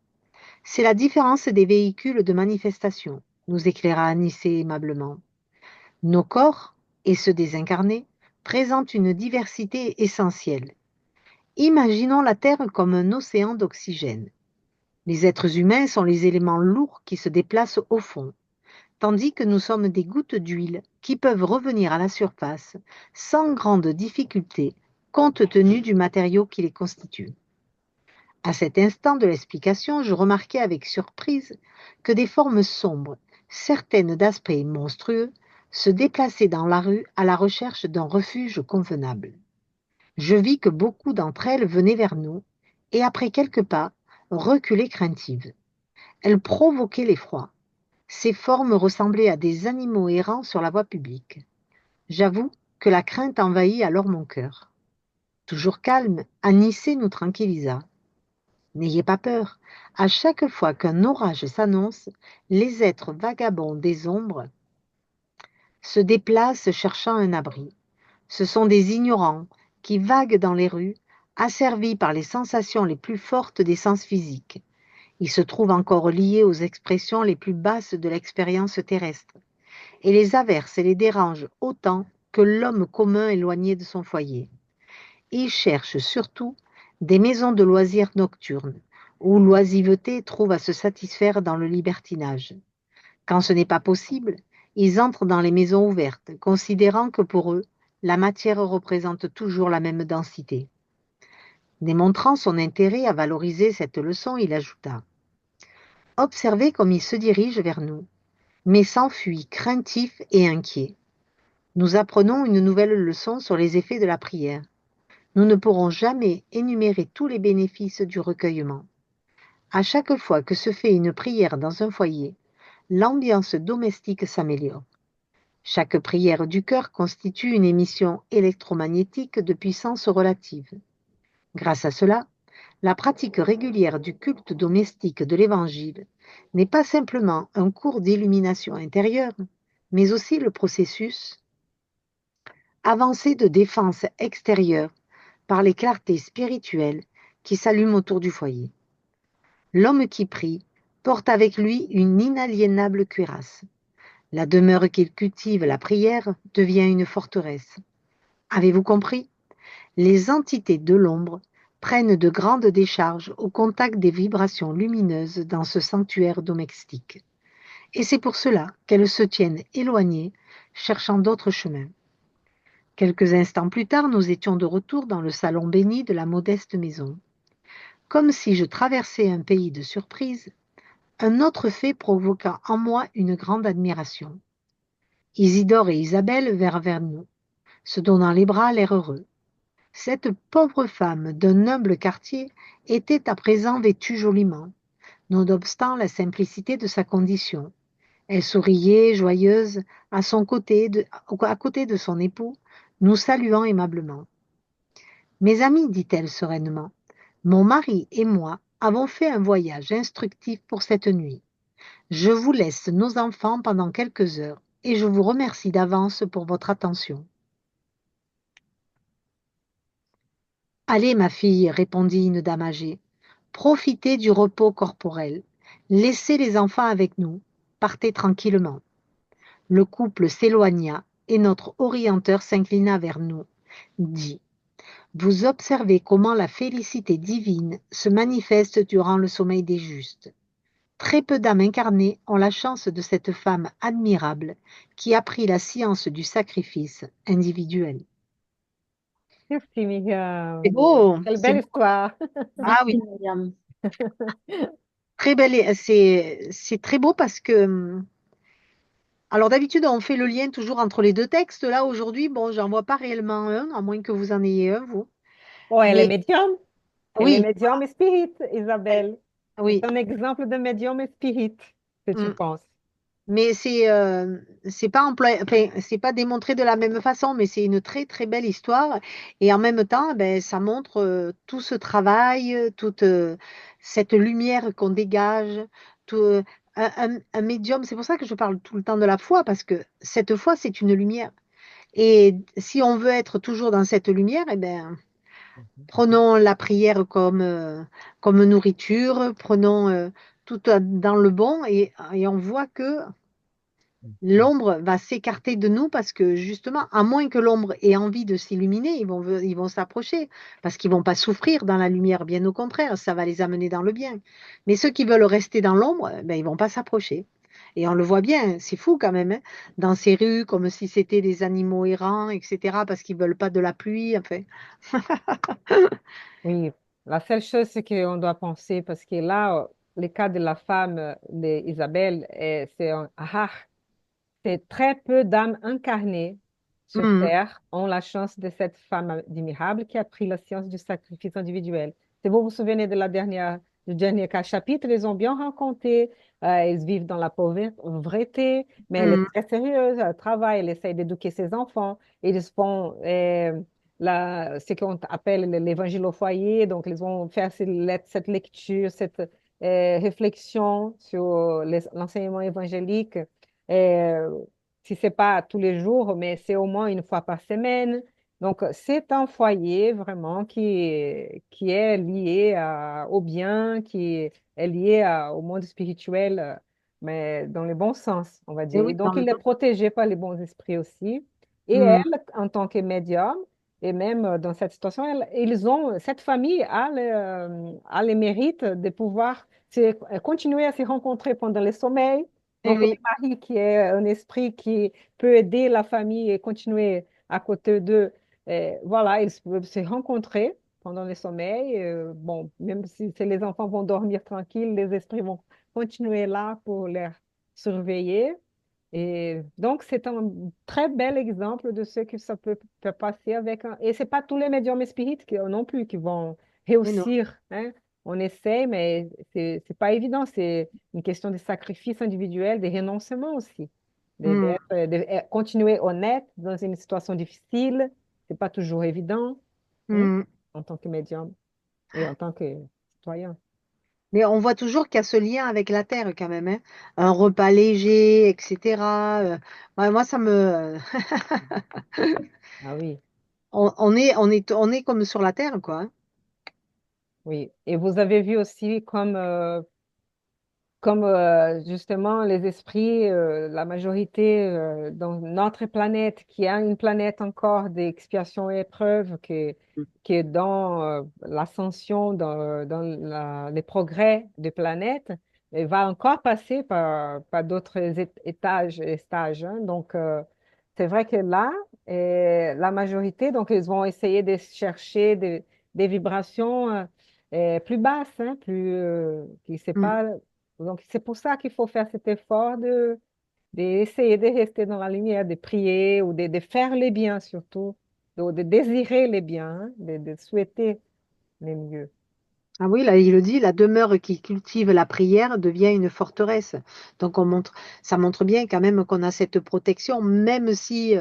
C'est la différence des véhicules de manifestation, nous éclaira Anissé aimablement. Nos corps, et ceux des incarnés, présentent une diversité essentielle. Imaginons la Terre comme un océan d'oxygène. Les êtres humains sont les éléments lourds qui se déplacent au fond, tandis que nous sommes des gouttes d'huile qui peuvent revenir à la surface sans grande difficulté compte tenu du matériau qui les constitue. À cet instant de l'explication, je remarquai avec surprise que des formes sombres, certaines d'aspect monstrueux, se déplaçaient dans la rue à la recherche d'un refuge convenable. Je vis que beaucoup d'entre elles venaient vers nous et, après quelques pas, reculaient craintives. Elles provoquaient l'effroi. Ces formes ressemblaient à des animaux errants sur la voie publique. J'avoue que la crainte envahit alors mon cœur. Toujours calme, Anicet nous tranquillisa. N'ayez pas peur. À chaque fois qu'un orage s'annonce, les êtres vagabonds des ombres se déplacent cherchant un abri. Ce sont des ignorants qui vaguent dans les rues, asservis par les sensations les plus fortes des sens physiques. Ils se trouvent encore liés aux expressions les plus basses de l'expérience terrestre, et les averses et les dérangent autant que l'homme commun éloigné de son foyer. Ils cherchent surtout des maisons de loisirs nocturnes, où l'oisiveté trouve à se satisfaire dans le libertinage. Quand ce n'est pas possible, ils entrent dans les maisons ouvertes, considérant que pour eux, la matière représente toujours la même densité. Démontrant son intérêt à valoriser cette leçon, il ajouta: observez comme il se dirige vers nous, mais s'enfuit craintif et inquiet. Nous apprenons une nouvelle leçon sur les effets de la prière. Nous ne pourrons jamais énumérer tous les bénéfices du recueillement. À chaque fois que se fait une prière dans un foyer, l'ambiance domestique s'améliore. Chaque prière du cœur constitue une émission électromagnétique de puissance relative. Grâce à cela, la pratique régulière du culte domestique de l'Évangile n'est pas simplement un cours d'illumination intérieure, mais aussi le processus avancé de défense extérieure par les clartés spirituelles qui s'allument autour du foyer. L'homme qui prie porte avec lui une inaliénable cuirasse. La demeure qu'il cultive, la prière, devient une forteresse. Avez-vous compris? Les entités de l'ombre prennent de grandes décharges au contact des vibrations lumineuses dans ce sanctuaire domestique. Et c'est pour cela qu'elles se tiennent éloignées, cherchant d'autres chemins. Quelques instants plus tard, nous étions de retour dans le salon béni de la modeste maison. Comme si je traversais un pays de surprise, un autre fait provoqua en moi une grande admiration. Isidore et Isabelle vinrent vers nous, se donnant les bras, l'air heureux. Cette pauvre femme d'un humble quartier était à présent vêtue joliment, nonobstant la simplicité de sa condition. Elle souriait, joyeuse, à côté de son époux, nous saluant aimablement. Mes amis, dit-elle sereinement, mon mari et moi avons fait un voyage instructif pour cette nuit. Je vous laisse nos enfants pendant quelques heures et je vous remercie d'avance pour votre attention. Allez, ma fille, répondit une dame âgée, profitez du repos corporel. Laissez les enfants avec nous. Partez tranquillement. Le couple s'éloigna et notre orienteur s'inclina vers nous, dit: vous observez comment la félicité divine se manifeste durant le sommeil des justes. Très peu d'âmes incarnées ont la chance de cette femme admirable qui a pris la science du sacrifice individuel. Merci, C'est Myriam. beau, Quelle c'est belle beau. histoire. Ah oui, Merci, Myriam. très belle. C'est très beau parce que, alors d'habitude, on fait le lien toujours entre les deux textes. Là, aujourd'hui, bon, j'en vois pas réellement un, à moins que vous en ayez un, vous. Oh, elle est Mais médium. Elle est oui, médium et spirit, Isabelle. oui. C'est un exemple de médium et spirit, que tu Mm. penses. Mais c'est pas employé, enfin, c'est pas démontré de la même façon, mais c'est une très très belle histoire. Et en même temps, ben, ça montre tout ce travail, toute cette lumière qu'on dégage, tout, un médium. C'est pour ça que je parle tout le temps de la foi, parce que cette foi, c'est une lumière. Et si on veut être toujours dans cette lumière, eh ben, prenons la prière comme nourriture, prenons tout dans le bon, et on voit que l'ombre va s'écarter de nous parce que justement, à moins que l'ombre ait envie de s'illuminer, ils vont s'approcher parce qu'ils vont pas souffrir dans la lumière, bien au contraire, ça va les amener dans le bien. Mais ceux qui veulent rester dans l'ombre, ben, ils vont pas s'approcher. Et on le voit bien, c'est fou quand même, hein, dans ces rues, comme si c'était des animaux errants, etc., parce qu'ils veulent pas de la pluie, enfin. Oui, la seule chose, c'est qu'on doit penser, parce que là, le cas de la femme d'Isabelle, c'est un rare. C'est très peu d'âmes incarnées sur Mhm, Terre ont la chance de cette femme admirable qui a pris la science du sacrifice individuel. Si vous vous souvenez de du dernier cas chapitre, ils ont bien rencontré, ils vivent dans la pauvreté, mais elle est mhm, très sérieuse, elle travaille, elle essaie d'éduquer ses enfants, ils font ce qu'on appelle l'évangile au foyer. Donc, ils vont faire cette lecture, cette réflexion sur l'enseignement évangélique. Euh, Si ce n'est pas tous les jours, mais c'est au moins une fois par semaine. Donc, c'est un foyer vraiment qui est lié au bien, qui est lié au monde spirituel, mais dans le bon sens, on va Et dire. Et oui, dans donc, le il est protégé par les bons esprits aussi. Et Hmm. elle, en tant que médium, et même dans cette situation, cette famille a le mérite de pouvoir continuer à se rencontrer pendant le sommeil. Et Donc, le oui. mari qui est un esprit qui peut aider la famille et continuer à côté d'eux, voilà, ils peuvent se rencontrer pendant le sommeil. Bon, même si les enfants vont dormir tranquilles, les esprits vont continuer là pour les surveiller. Et donc, c'est un très bel exemple de ce que ça peut passer avec un... Et c'est pas tous les médiums spirites non plus qui vont Et non. réussir, hein. On essaie, mais c'est pas évident. C'est une question de sacrifice individuel, de renoncement aussi. Hmm. De continuer honnête dans une situation difficile, c'est pas toujours évident, hein, Hmm. en tant que médium et en tant que citoyen. Mais on voit toujours qu'il y a ce lien avec la terre quand même, hein. Un repas léger, etc. Ouais, moi, ça me... Ah oui, on est comme sur la terre, quoi, hein. oui. Et vous avez vu aussi comme justement les esprits, la majorité dans notre planète, qui a une planète encore d'expiation et épreuve, qui est dans l'ascension, dans les progrès de planète, et va encore passer par d'autres étages et stages, hein. Donc, c'est vrai que là, la majorité, donc, ils vont essayer de chercher des vibrations plus basses, hein, plus, qui c'est Hmm. pas donc, c'est pour ça qu'il faut faire cet effort d'essayer de rester dans la lumière, de prier ou de faire les biens surtout, de désirer les biens, hein, de souhaiter les mieux. Ah oui, là, il le dit, la demeure qui cultive la prière devient une forteresse. Donc, ça montre bien quand même qu'on a cette protection, même si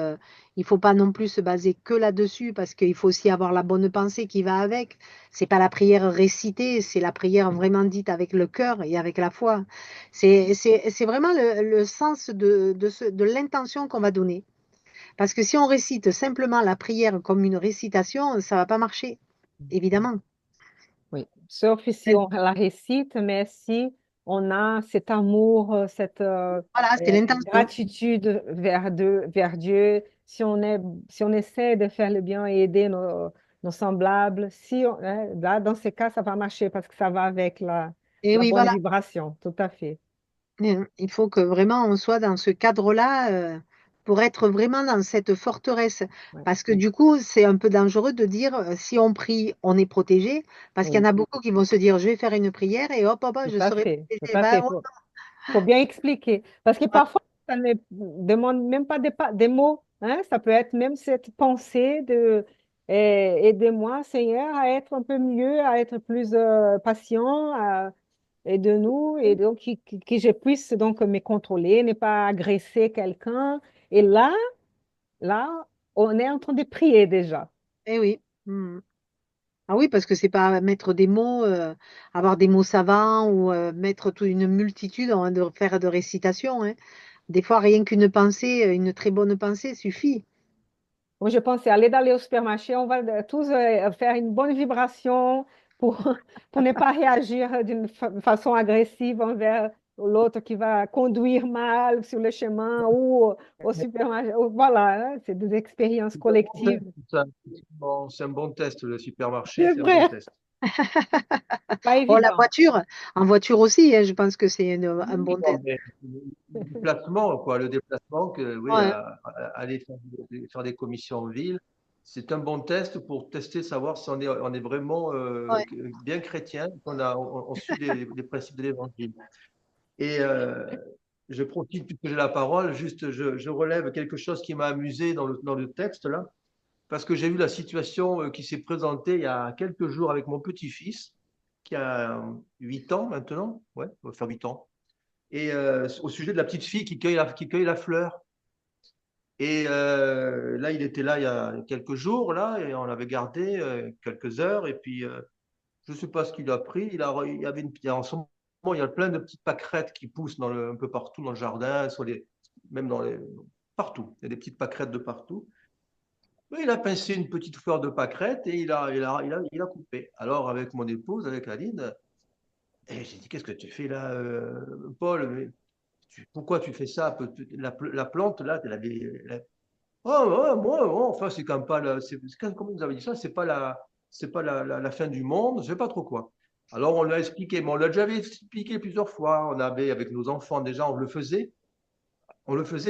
il faut pas non plus se baser que là-dessus, parce qu'il faut aussi avoir la bonne pensée qui va avec. C'est pas la prière récitée, c'est la prière vraiment dite avec le cœur et avec la foi. C'est vraiment le sens de l'intention qu'on va donner. Parce que si on récite simplement la prière comme une récitation, ça va pas marcher, évidemment. Oui, sauf si on la récite, mais si on a cet amour, cette Voilà, c'est l'intention. gratitude vers Dieu, si on essaie de faire le bien et aider nos semblables, hein, là, dans ces cas, ça va marcher parce que ça va avec Et la oui, bonne voilà. vibration, tout à fait. Il faut que vraiment on soit dans ce cadre-là pour être vraiment dans cette forteresse. Ouais. Parce que du coup, c'est un peu dangereux de dire si on prie, on est protégé. Parce qu'il y en Oui, a beaucoup qui vont se dire je vais faire une prière et hop, hop, hop, tout je à serai fait, tout protégé. à Bah, fait. Faut bien expliquer. Parce que voilà. parfois, ça ne demande même pas des mots, hein. Ça peut être même cette pensée de aidez-moi, Seigneur, à être un peu mieux, à être plus patient, aide-nous, et donc que je puisse donc me contrôler, ne pas agresser quelqu'un. Et là, on est en train de prier déjà. Eh oui. Hmm. Ah oui, parce que c'est pas mettre des mots, avoir des mots savants ou mettre toute une multitude de faire de récitation, hein. Des fois, rien qu'une pensée, une très bonne pensée suffit. Moi, je pensais aller d'aller au supermarché, on va tous faire une bonne vibration pour, pour ne pas réagir d'une façon agressive envers l'autre qui va conduire mal sur le chemin ou au supermarché. Voilà, hein, c'est des expériences C'est un bon test, collectives. ça. C'est un bon test, le supermarché, C'est c'est un bon vrai, test. pas Oh, la évident. voiture, en voiture aussi, hein, je pense que c'est un bon Non, test. mais le déplacement, quoi, le déplacement, oui, Ouais, aller faire des commissions en ville, c'est un bon test pour tester, savoir si on est vraiment ouais. bien chrétien, on suit les principes de l'Évangile. Et je profite, puisque j'ai la parole, juste je relève quelque chose qui m'a amusé dans le texte, là, parce que j'ai vu la situation qui s'est présentée il y a quelques jours avec mon petit-fils, qui a 8 ans maintenant, ouais, il va faire 8 ans, et au sujet de la petite fille qui cueille la fleur. Et là, il était là il y a quelques jours, là, et on l'avait gardé quelques heures. Et puis, je ne sais pas ce qu'il a pris. Il y avait en ce moment, il y a plein de petites pâquerettes qui poussent un peu partout dans le jardin, même partout. Il y a des petites pâquerettes de partout. Mais il a pincé une petite fleur de pâquerette et il a coupé. Alors, avec mon épouse, avec Aline, et j'ai dit, qu'est-ce que tu fais là, Paul? Pourquoi tu fais ça? La plante, là, oh, ouais, moi, ouais, enfin, c'est quand même pas comment vous avez dit ça? C'est pas la fin du monde, je sais pas trop quoi. Alors, on l'a expliqué, mais on l'a déjà expliqué plusieurs fois. On avait, avec nos enfants, déjà, on le faisait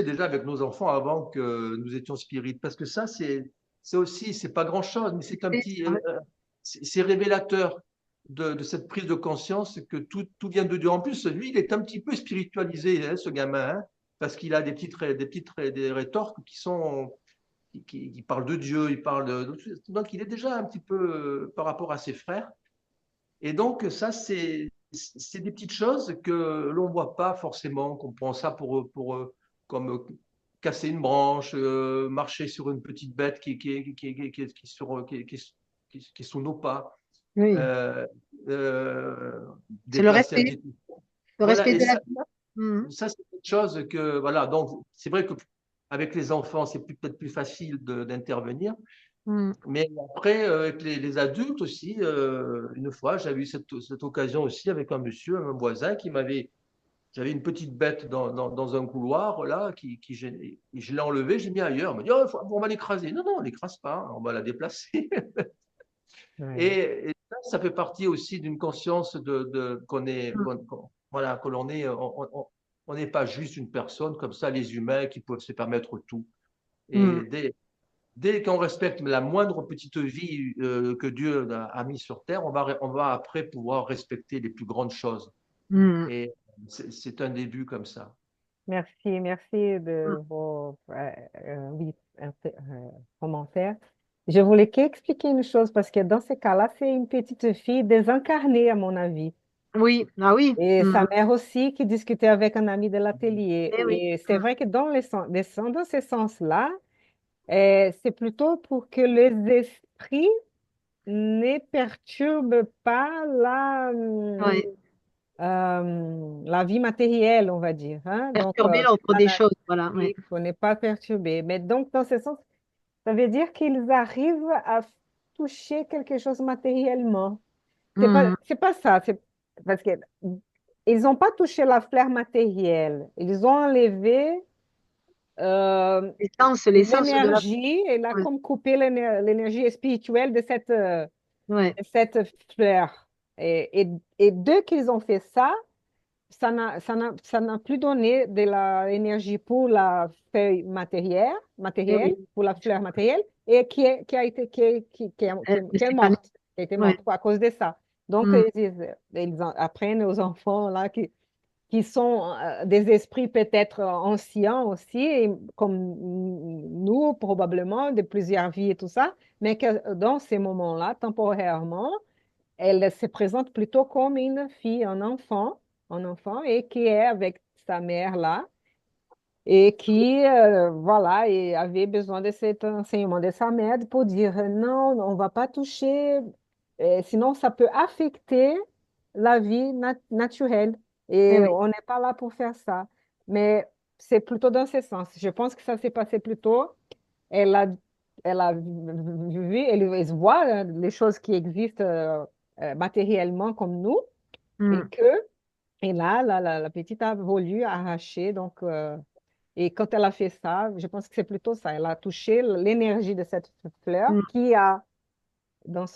déjà avec nos enfants avant que nous étions spirites. Parce que ça, c'est aussi, c'est pas grand-chose, mais c'est un petit, c'est révélateur de cette prise de conscience que tout vient de Dieu. En plus, lui, il est un petit peu spiritualisé, hein, ce gamin, hein, parce qu'il a des rétorques qui parlent de Dieu, donc il est déjà un petit peu par rapport à ses frères. Et donc, ça, c'est des petites choses que l'on ne voit pas forcément, qu'on prend ça comme casser une branche, marcher sur une petite bête qui est sous nos pas, Oui, euh, euh, c'est le déplacer un respect, petit peu. le Voilà, respect et de la ça, vie. Mhm. ça c'est quelque chose que, voilà, donc c'est vrai qu'avec les enfants, c'est peut-être plus facile d'intervenir. Mhm. Mais après, avec les adultes aussi, une fois, j'avais eu cette occasion aussi avec un monsieur, un voisin j'avais une petite bête dans un couloir, là, je l'ai enlevée, j'ai mis ailleurs. Il m'a dit, oh, on va l'écraser. Non, non, on ne l'écrase pas, on va la déplacer. Ouais. Et ça fait partie aussi d'une conscience Mhm. voilà, que l'on est, on n'est pas juste une personne comme ça, les humains qui peuvent se permettre tout. Mhm. Et dès qu'on respecte la moindre petite vie que Dieu a mis sur terre, on va après pouvoir respecter les plus grandes choses. Mhm. Et c'est un début comme ça. Merci, merci de vos oui, commentaires. Je voulais qu'expliquer une chose parce que dans ce cas-là, c'est une petite fille désincarnée, à mon avis. Oui, ah oui. Et Mhm. sa mère aussi qui discutait avec un ami de l'atelier. Eh oui. Et c'est Mhm. vrai que dans ce sens-là, c'est plutôt pour que les esprits ne perturbent pas Ouais. la vie matérielle, on va dire, hein. Donc, Perturber l'ordre des choses, voilà. Ouais. il faut ne pas perturber. Mais donc, dans ce sens, ça veut dire qu'ils arrivent à toucher quelque chose matériellement. Mhm. C'est pas ça. C'est parce que ils n'ont pas touché la fleur matérielle. Ils ont enlevé euh, L'essence de la. l'énergie et là, Ouais. comme coupé l'énergie spirituelle Ouais. de cette fleur. Et dès qu'ils ont fait ça, ça n'a plus donné de l'énergie pour la feuille Eh matérielle, oui. pour la fleur matérielle, et qui a été, qui est C'est pas. morte, qui a été Ouais. morte à cause de ça. Donc, Mhm. ils apprennent aux enfants là qui sont des esprits peut-être anciens aussi, et comme nous, probablement, de plusieurs vies et tout ça, mais que dans ces moments-là, temporairement, elle se présente plutôt comme une fille, un enfant, et qui est avec sa mère là, et qui, voilà, et avait besoin de cet enseignement de sa mère pour dire non, on ne va pas toucher, sinon ça peut affecter la vie naturelle, Eh et oui. on n'est pas là pour faire ça. Mais c'est plutôt dans ce sens. Je pense que ça s'est passé plutôt. Elle a, elle a vu, elle voit les choses qui existent matériellement comme nous, et Mhm. que, et là, la petite a voulu arracher, donc, et quand elle a fait ça, je pense que c'est plutôt ça. Elle a touché l'énergie de cette fleur Mhm. qui a,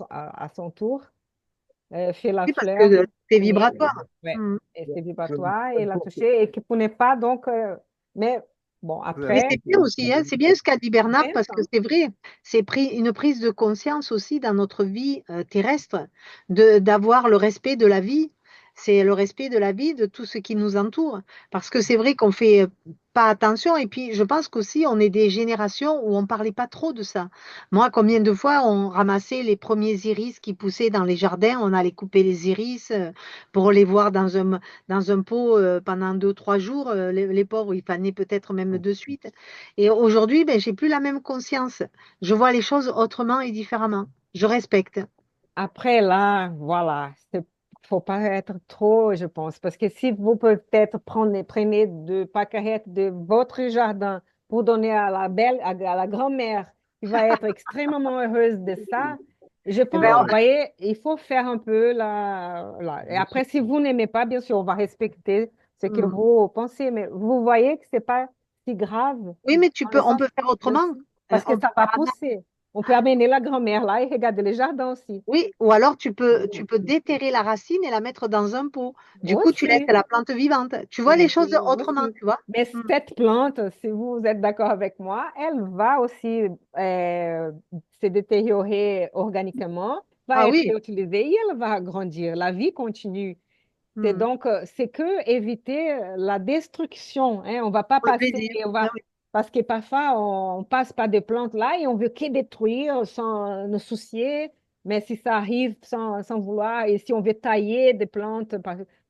à son tour, fait la Oui, parce fleur que c'est aimer. vibratoire. Ouais. Mhm. Et c'est Je- vibratoire, et elle a touché, et qui ne pas, donc, mais bon, Mais après, c'est bien aussi, hein, c'est bien ce qu'a dit Bernard, mais, parce que c'est vrai, c'est une prise de conscience aussi dans notre vie terrestre, d'avoir le respect de la vie. C'est le respect de la vie, de tout ce qui nous entoure. Parce que c'est vrai qu'on fait pas attention. Et puis, je pense qu'aussi, on est des générations où on parlait pas trop de ça. Moi, combien de fois on ramassait les premiers iris qui poussaient dans les jardins, on allait couper les iris pour les voir dans un pot pendant 2, 3 jours. Les pauvres, ils fanaient peut-être même de suite. Et aujourd'hui, ben, j'ai plus la même conscience. Je vois les choses autrement et différemment. Je respecte. Après, là, voilà, il faut pas être trop, je pense, parce que si vous peut-être prenez deux pâquerettes de votre jardin pour donner à la belle, à la grand-mère, qui va être extrêmement heureuse de ça, je Eh pense, ben, vous voyez, il faut faire un peu Et Bien sûr. après, si vous n'aimez pas, bien sûr, on va respecter ce que hmm. vous pensez, mais vous voyez que c'est pas si grave, Oui, mais dans le on sens, peut faire autrement. parce que On peut ça va pousser. On peut amener la grand-mère là et regarder les jardins aussi. Oui, ou alors tu peux déterrer la racine et la mettre dans un pot. Du coup, tu laisses Aussi, la plante vivante. Tu vois les oui, choses autrement, aussi. tu vois? Mais Mm. cette plante, si vous êtes d'accord avec moi, elle va aussi se détériorer organiquement, va Ah être oui, réutilisée et elle va grandir. La vie continue. C'est mm. donc, c'est que éviter la destruction, hein. On va pas Pour le passer, plaisir. on Ah va, oui. parce que parfois on passe par des plantes là et on veut que détruire sans nous soucier. Mais si ça arrive sans vouloir et si on veut tailler des plantes,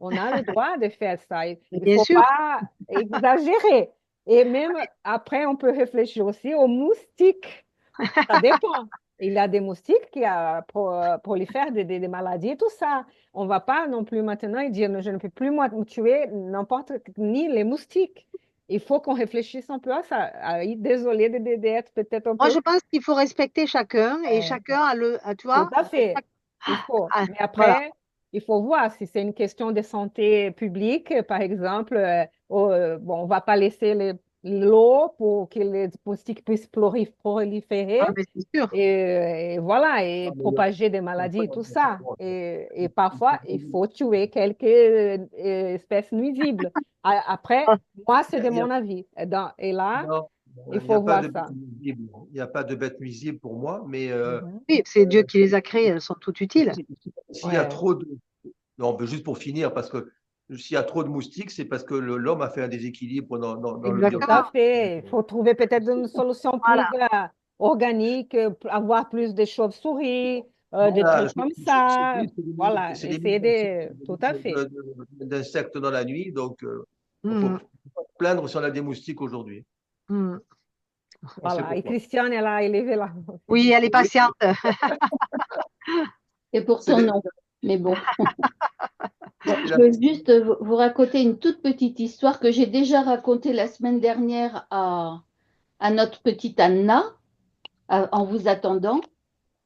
on a le droit de faire ça. Il Mais ne bien faut sûr. pas exagérer. Et même après, on peut réfléchir aussi aux moustiques. Ça dépend. Il y a des moustiques qui prolifèrent des maladies et tout ça. On ne va pas non plus maintenant dire je ne peux plus moi tuer n'importe ni les moustiques. Il faut qu'on réfléchisse un peu à ça. Désolé d'être peut-être un Moi, peu. je pense qu'il faut respecter chacun et euh, chacun tu Tout vois, à fait. Il faut. ah, Mais voilà. après, il faut voir si c'est une question de santé publique, par exemple. Bon, on ne va pas laisser l'eau pour que les moustiques puissent proliférer. Ah, mais c'est sûr. Et voilà, et Non, mais il y a- propager des il y a maladies pas et tout de- ça. Et parfois, il faut tuer quelques espèces nuisibles. Après, Ah, moi, c'est de il y a- mon avis. Et là, non, il il n'y a faut pas voir de bête ça. nuisible. Il n'y a pas de bête nuisible pour moi, mais Mhm. oui, c'est Dieu qui les a créées, elles sont toutes utiles. s'il y a Ouais, trop de... Non, mais juste pour finir, parce que s'il y a trop de moustiques, c'est parce que l'homme a fait un déséquilibre dans le tout à Exactement. biotope. fait. Il faut trouver peut-être une solution plus Voilà. organique, avoir plus de chauves-souris, des Voilà, trucs comme ça. Voilà, c'est des essayer millions de... Tout à fait. d'insectes dans la nuit, donc il faut Mm, pas se plaindre si on a des moustiques aujourd'hui. mm. On sait Voilà. Et pourquoi. Christiane, elle a élevé la... Oui, elle est Oui, patiente. Et pour c'est son des- nom. Mais bon. Bon, c'est je la- veux juste vous raconter une toute petite histoire que j'ai déjà racontée la semaine dernière à notre petite Anna, en vous attendant.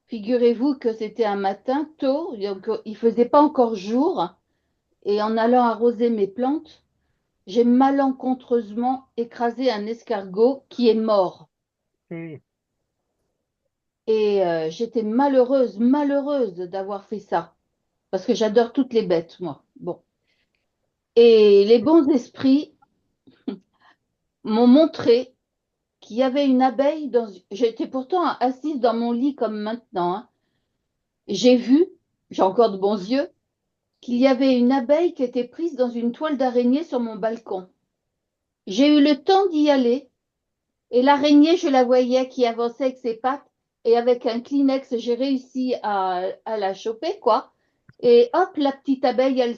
Figurez-vous que c'était un matin tôt, donc il faisait pas encore jour, et en allant arroser mes plantes, j'ai malencontreusement écrasé un escargot qui est mort. Mm. Et j'étais malheureuse d'avoir fait ça, parce que j'adore toutes les bêtes, moi. Bon. Et les bons esprits m'ont montré qu'il y avait une abeille dans... J'étais pourtant assise dans mon lit comme maintenant, hein. J'ai vu, j'ai encore de bons yeux, qu'il y avait une abeille qui était prise dans une toile d'araignée sur mon balcon. J'ai eu le temps d'y aller et l'araignée, je la voyais qui avançait avec ses pattes et avec un Kleenex, j'ai réussi à la choper, quoi. Et hop, la petite abeille, elle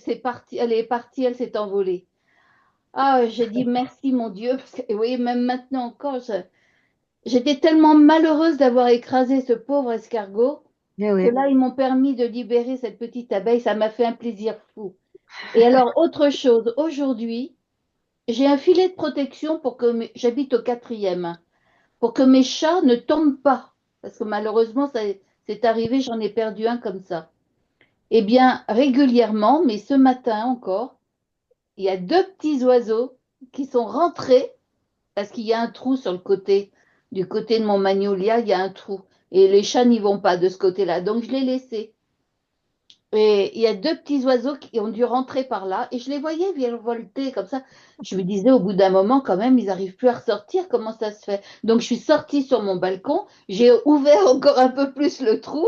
est partie, elle s'est envolée. Ah, j'ai dit merci, mon Dieu, parce que, vous voyez, même maintenant encore, j'étais tellement malheureuse d'avoir écrasé ce pauvre escargot Eh que oui. là, ils m'ont permis de libérer cette petite abeille. Ça m'a fait un plaisir fou. Et alors, autre chose, aujourd'hui, j'ai un filet de protection pour que j'habite au quatrième, hein, pour que mes chats ne tombent pas. Parce que malheureusement, ça c'est arrivé, j'en ai perdu un comme ça. Eh bien, régulièrement, mais ce matin encore, il y a deux petits oiseaux qui sont rentrés parce qu'il y a un trou sur le côté. Du côté de mon magnolia, il y a un trou. Et les chats n'y vont pas de ce côté-là. Donc, je l'ai laissé. Et il y a deux petits oiseaux qui ont dû rentrer par là. Et je les voyais volter comme ça. Je me disais, au bout d'un moment, quand même, ils n'arrivent plus à ressortir. Comment ça se fait? Donc, je suis sortie sur mon balcon. J'ai ouvert encore un peu plus le trou.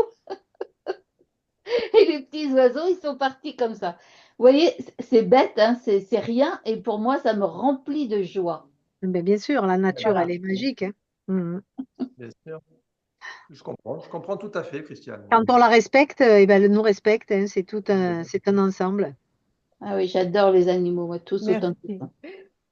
Et les petits oiseaux, ils sont partis comme ça. Vous voyez, c'est bête, hein, c'est rien. Et pour moi, ça me remplit de joie. Mais bien sûr, la nature, Voilà. elle est magique, hein. Mhm. Bien sûr. Je comprends tout à fait, Christiane. Quand on la respecte, eh ben, elle nous respecte, hein. C'est un ensemble. Ah oui, j'adore les animaux, moi, tous autant que Merci. ça.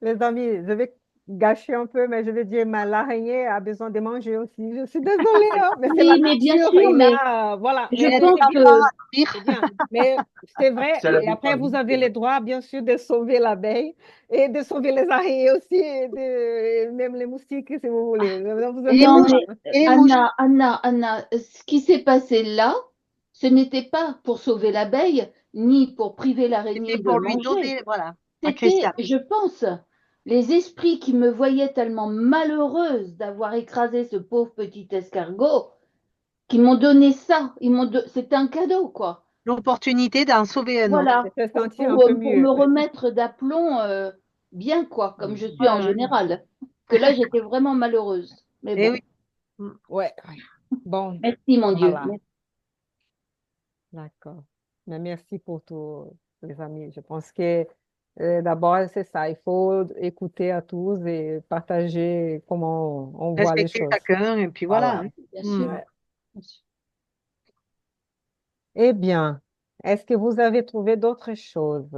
Les amis, je vais gâcher un peu, mais je vais dire, mais l'araignée a besoin de manger aussi. Je suis désolée, hein, mais c'est la Oui, mais bien nature. sûr, Il mais a, voilà, je mais Elle pense c'est bien, n'apprend pas que à nourrir. c'est bien. Mais c'est vrai. Si elle Et n'avait après, pas vous vu, avez le droit, bien sûr, de sauver l'abeille et de sauver les araignées aussi, et même les moustiques, si vous voulez. Vous Et avez les le non, mouches, droit. mais et les mouches. Anna, ce qui s'est passé là, ce n'était pas pour sauver l'abeille, ni pour priver C'était l'araignée de pour lui manger. donner, voilà, à C'était, Christiane. je pense, les esprits qui me voyaient tellement malheureuse d'avoir écrasé ce pauvre petit escargot, qui m'ont donné ça. C'était un cadeau, quoi. L'opportunité d'en sauver un autre. Je Voilà, te sentir un peu pour me mieux. remettre d'aplomb bien, quoi, comme je suis en Ouais, ouais. général. Que là, j'étais vraiment malheureuse. Mais Eh bon, oui. Mm. Ouais, ouais. Bon, merci, mon Dieu. voilà. D'accord. Mais merci pour tout, les amis. Je pense que d'abord, c'est ça. Il faut écouter à tous et partager comment on voit les Respecter choses. chacun, et puis voilà, Voilà. hein. Bien sûr. Mm. Ouais. Bien sûr. Eh bien, est-ce que vous avez trouvé d'autres choses?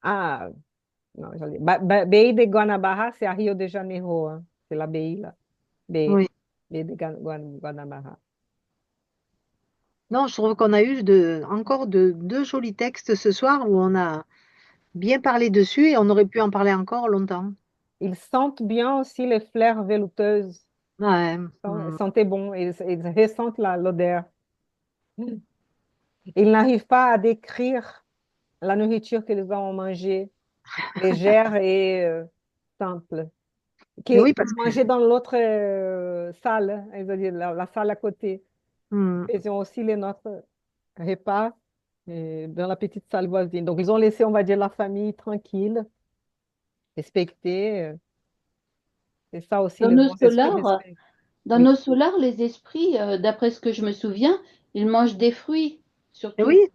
Ah, non, Baía de Guanabara, c'est à Rio de Janeiro, hein. C'est la baie, là. Baía, Oui. Baía de Guanabara. Non, je trouve qu'on a eu encore deux jolis textes ce soir où on a bien parlé dessus et on aurait pu en parler encore longtemps. Ils sentent bien aussi les fleurs velouteuses. Ouais. Elles Mm. sentaient bon. Ils ressentent l'odeur. Ils n'arrivent pas à décrire la nourriture qu'ils ont mangée, légère et simple, Et qu'ils oui, ont parce que mangé dans l'autre salle, hein, c'est-à-dire la salle à côté. mm. Ils ont aussi les notre repas dans la petite salle voisine. Donc, ils ont laissé, on va dire, la famille tranquille, respectée. C'est ça aussi, Dans les nos bons esprits solars, respectent. dans Oui. nos solars, les esprits, d'après ce que je me souviens, ils mangent des fruits, Et oui, surtout.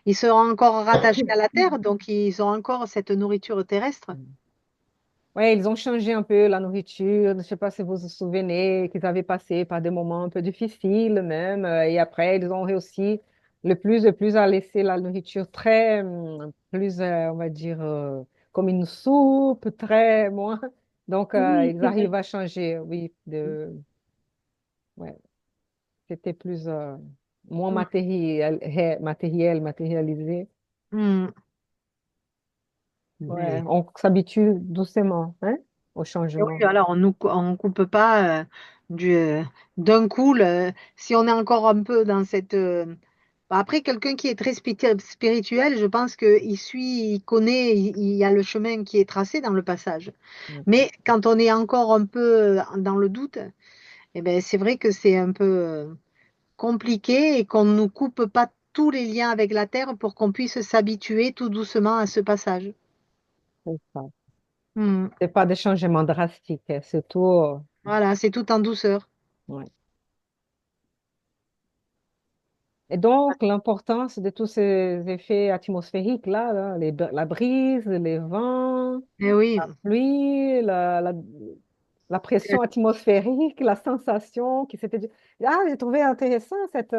ils seront encore rattachés à la terre, donc ils ont encore cette nourriture terrestre. Ouais, ils ont changé un peu la nourriture. Je ne sais pas si vous vous souvenez qu'ils avaient passé par des moments un peu difficiles même. Et après, ils ont réussi le plus à laisser la nourriture très, plus, on va dire, comme une soupe, très moins. Donc, Oui, ils c'est vrai. arrivent à changer, oui. Ouais, c'était plus, moins Mm. matérialisé. Mm. Ouais, Mais- on s'habitue doucement, hein, au et oui, changement. alors on coupe pas du, d'un coup. Si on est encore un peu dans cette. Après, quelqu'un qui est très spirituel, je pense qu'il suit, il connaît, il y a le chemin qui est tracé dans le passage. Mais quand on est encore un peu dans le doute, eh ben, c'est vrai que c'est un peu compliqué et qu'on ne nous coupe pas tous les liens avec la terre pour qu'on puisse s'habituer tout doucement à ce passage. C'est ça. Hmm. C'est pas des changements drastiques, hein, c'est tout. Voilà, c'est tout en douceur. Ouais. Et donc, l'importance de tous ces effets atmosphériques là, la brise, les vents, Eh oui, la pluie, la pression atmosphérique, la sensation qui s'était... Ah, j'ai trouvé intéressant cette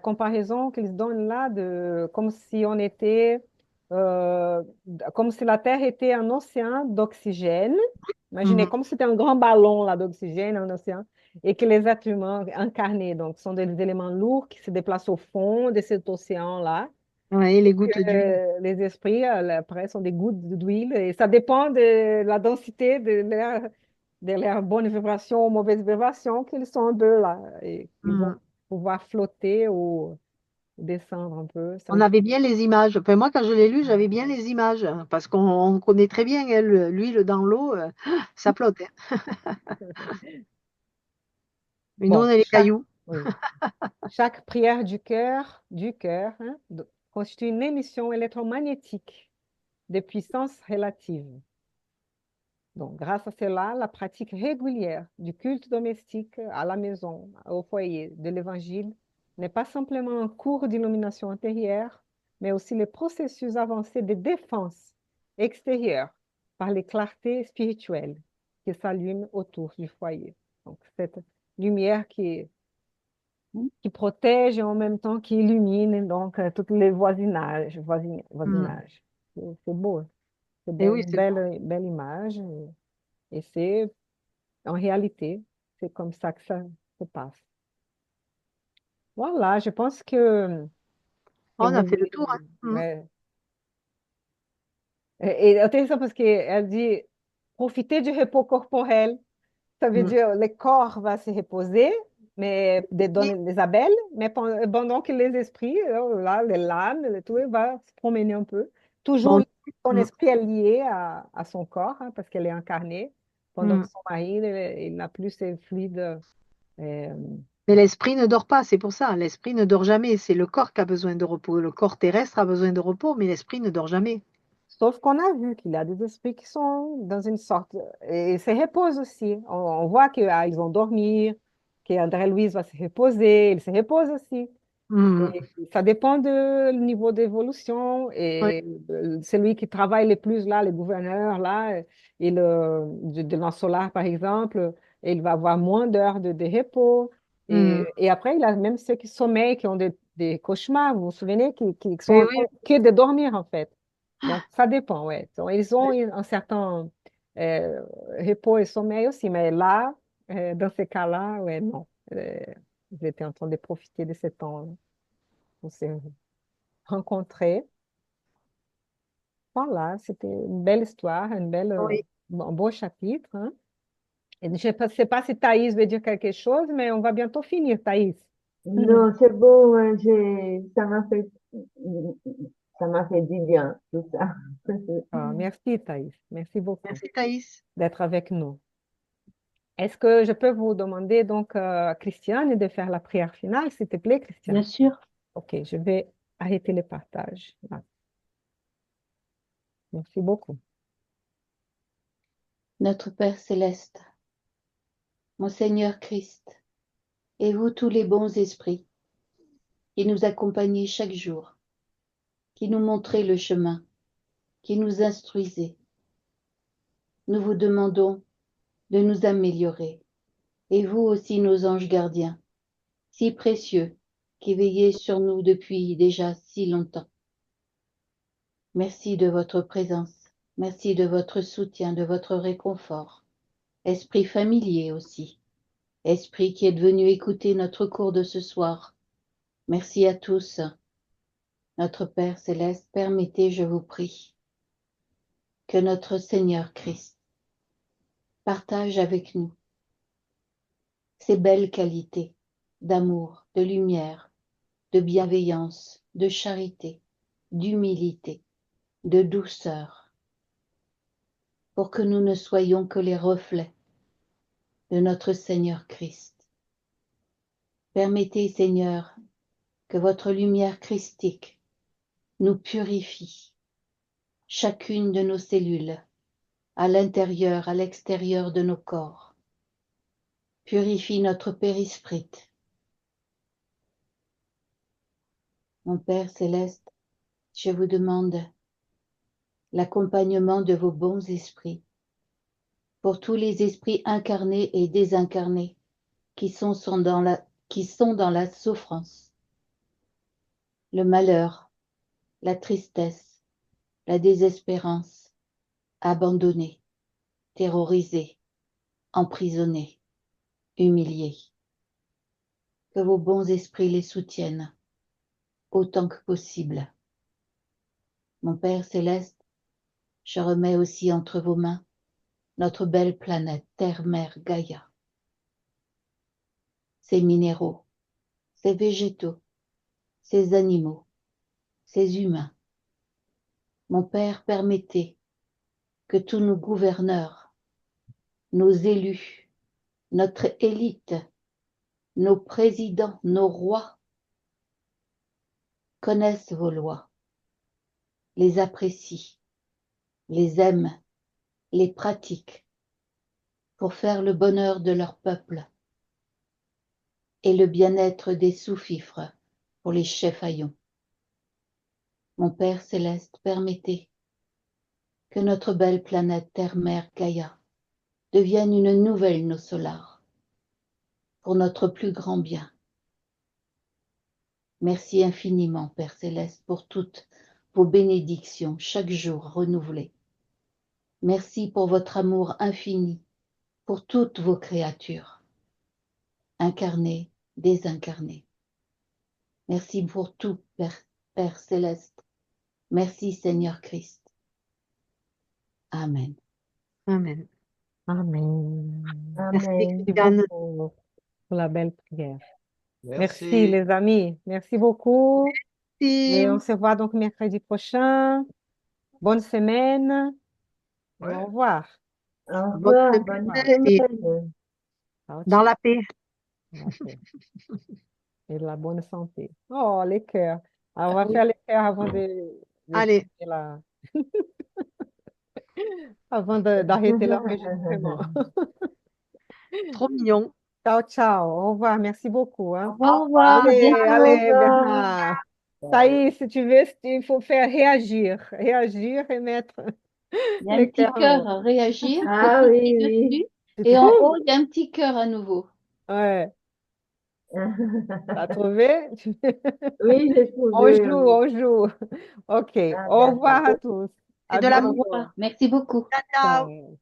comparaison qu'ils donnent là de comme si on était, comme si la Terre était un océan d'oxygène. Imaginez mhm. comme si c'était un grand ballon là d'oxygène, un océan, et que les êtres humains incarnés, donc, sont des éléments lourds qui se déplacent au fond de cet océan-là. Ouais, les gouttes d'huile. Les esprits, après, sont des gouttes d'huile, et ça dépend de la densité de leur bonne vibration ou mauvaise vibration qu'ils sont d'eux là. Et ils vont Mhm. pouvoir flotter ou descendre un peu. On avait bien les images. Enfin, moi, quand je l'ai lu, j'avais bien les images hein, parce qu'on connaît très bien hein, l'huile dans l'eau, ça flotte, hein. Mais nous, on Bon, a les cailloux. oui. Chaque prière du cœur, hein, constitue une émission électromagnétique de puissance relative. Donc, grâce à cela, la pratique régulière du culte domestique à la maison, au foyer, de l'Évangile, n'est pas simplement un cours d'illumination intérieure, mais aussi le processus avancé de défense extérieure par les clartés spirituelles qui s'allument autour du foyer. Donc, cette lumière qui protège et en même temps qui illumine donc tous les voisinages. C'est beau, Et oui, une c'est beau. belle image et c'est en réalité, c'est comme ça que ça se passe. Voilà, je pense que Oh, si on vous a fait le voulez, tour, hein. ouais. Et c'est intéressant parce qu'elle dit profiter du repos corporel. Ça veut Mm. dire le corps va se reposer, mais Oui. les abeilles, mais pendant que les esprits, là, les l'âme, le tout, il va se promener un peu. Toujours, Bon. son Mm. esprit est lié à son corps, hein, parce qu'elle est incarnée, pendant que Mm. son mari, il n'a plus ses fluides. euh, Mais l'esprit ne dort pas, c'est pour ça. L'esprit ne dort jamais. C'est le corps qui a besoin de repos. Le corps terrestre a besoin de repos, mais l'esprit ne dort jamais. Sauf qu'on a vu qu'il y a des esprits qui sont dans une sorte... Et se reposent aussi. On voit qu'ils vont dormir, qu'André-Louise va se reposer, il se repose aussi. Mm. Et ça dépend du niveau d'évolution. Oui. Et celui qui travaille le plus là, le gouverneur là, et de l'ensolar par exemple, il va avoir moins d'heures de repos. Mm. Et après, il y a même ceux qui sommeillent, qui ont des cauchemars, vous vous souvenez, qui sont Oui, en train oui. que de dormir en fait. Donc, ça dépend, ouais. Donc, ils ont un certain euh, repos et sommeil aussi, mais là, dans ces cas-là, ouais, non. Ils étaient en train de profiter de ce temps pour se rencontrer. Voilà, c'était une belle histoire, Oui. un beau chapitre, hein. Et je ne sais pas si Thaïs veut dire quelque chose, mais on va bientôt finir, Thaïs. Non, c'est beau, hein, ça m'a fait du bien, tout ça. Ah, merci, Thaïs. Merci beaucoup Merci, Thaïs. d'être avec nous. Est-ce que je peux vous demander donc, Christiane, de faire la prière finale, s'il te plaît, Bien Christiane? sûr. Ok, je vais arrêter le partage. Là. Merci beaucoup. Notre Père céleste, mon Seigneur Christ, et vous tous les bons esprits qui nous accompagnez chaque jour, qui nous montrez le chemin, qui nous instruisez, nous vous demandons de nous améliorer. Et vous aussi, nos anges gardiens, si précieux, qui veillez sur nous depuis déjà si longtemps. Merci de votre présence, merci de votre soutien, de votre réconfort. Esprit familier aussi, esprit qui est venu écouter notre cours de ce soir. Merci à tous. Notre Père céleste, permettez, je vous prie, que notre Seigneur Christ partage avec nous ces belles qualités d'amour, de lumière, de bienveillance, de charité, d'humilité, de douceur, pour que nous ne soyons que les reflets de notre Seigneur Christ. Permettez, Seigneur, que votre lumière christique nous purifie, chacune de nos cellules, à l'intérieur, à l'extérieur de nos corps. Purifie notre périsprit. Mon Père céleste, je vous demande l'accompagnement de vos bons esprits pour tous les esprits incarnés et désincarnés qui sont dans la souffrance, le malheur, la tristesse, la désespérance, abandonnés, terrorisés, emprisonnés, humiliés. Que vos bons esprits les soutiennent autant que possible. Mon Père céleste, je remets aussi entre vos mains notre belle planète Terre-Mère Gaïa, ses minéraux, ses végétaux, ses animaux, ses humains. Mon Père, permettez que tous nos gouverneurs, nos élus, notre élite, nos présidents, nos rois connaissent vos lois, les apprécient, les aiment, les pratiquent pour faire le bonheur de leur peuple et le bien-être des sous-fifres pour les chefs haillons. Mon Père céleste, permettez que notre belle planète Terre-Mère Gaïa devienne une nouvelle no solaire pour notre plus grand bien. Merci infiniment, Père Céleste, pour toutes vos bénédictions chaque jour renouvelées. Merci pour votre amour infini pour toutes vos créatures, incarnées, désincarnées. Merci pour tout, Père Céleste. Merci, Seigneur Christ. Amen. Amen. Amen. Merci, Amen. Merci Christiane. beaucoup pour la belle prière. Merci, Merci. les amis. Merci beaucoup. Et Merci. on se voit donc mercredi prochain. Bonne semaine. Et Ouais. au revoir. Au Bonne revoir. semaine Bonne et semaine. Ciao, dans ciao. la paix. La paix et de la bonne santé. Oh, les cœurs. Alors, on Ah va oui. faire les cœurs avant de Allez. finir avant d'arrêter l'enregistrement. Trop mignon. Ciao, ciao. Au revoir. Merci beaucoup, Au hein. revoir. Au revoir. Allez, Au allez, revoir. Bernard. Ça y est, si tu veux, il faut faire réagir. Réagir et mettre Il y a un les petit cœurs en cœur haut. à réagir, Ah faut oui, cliquer oui. dessus, Tu et en trouves? haut, il y a un petit cœur à nouveau. Ouais. T'as trouvé? Oui, j'ai On trouvé. joue, on joue. OK. Ah, Au revoir à d'accord. tous. C'est À de Au l'amour. bientôt. revoir. Merci beaucoup. Ciao, ciao. Ciao.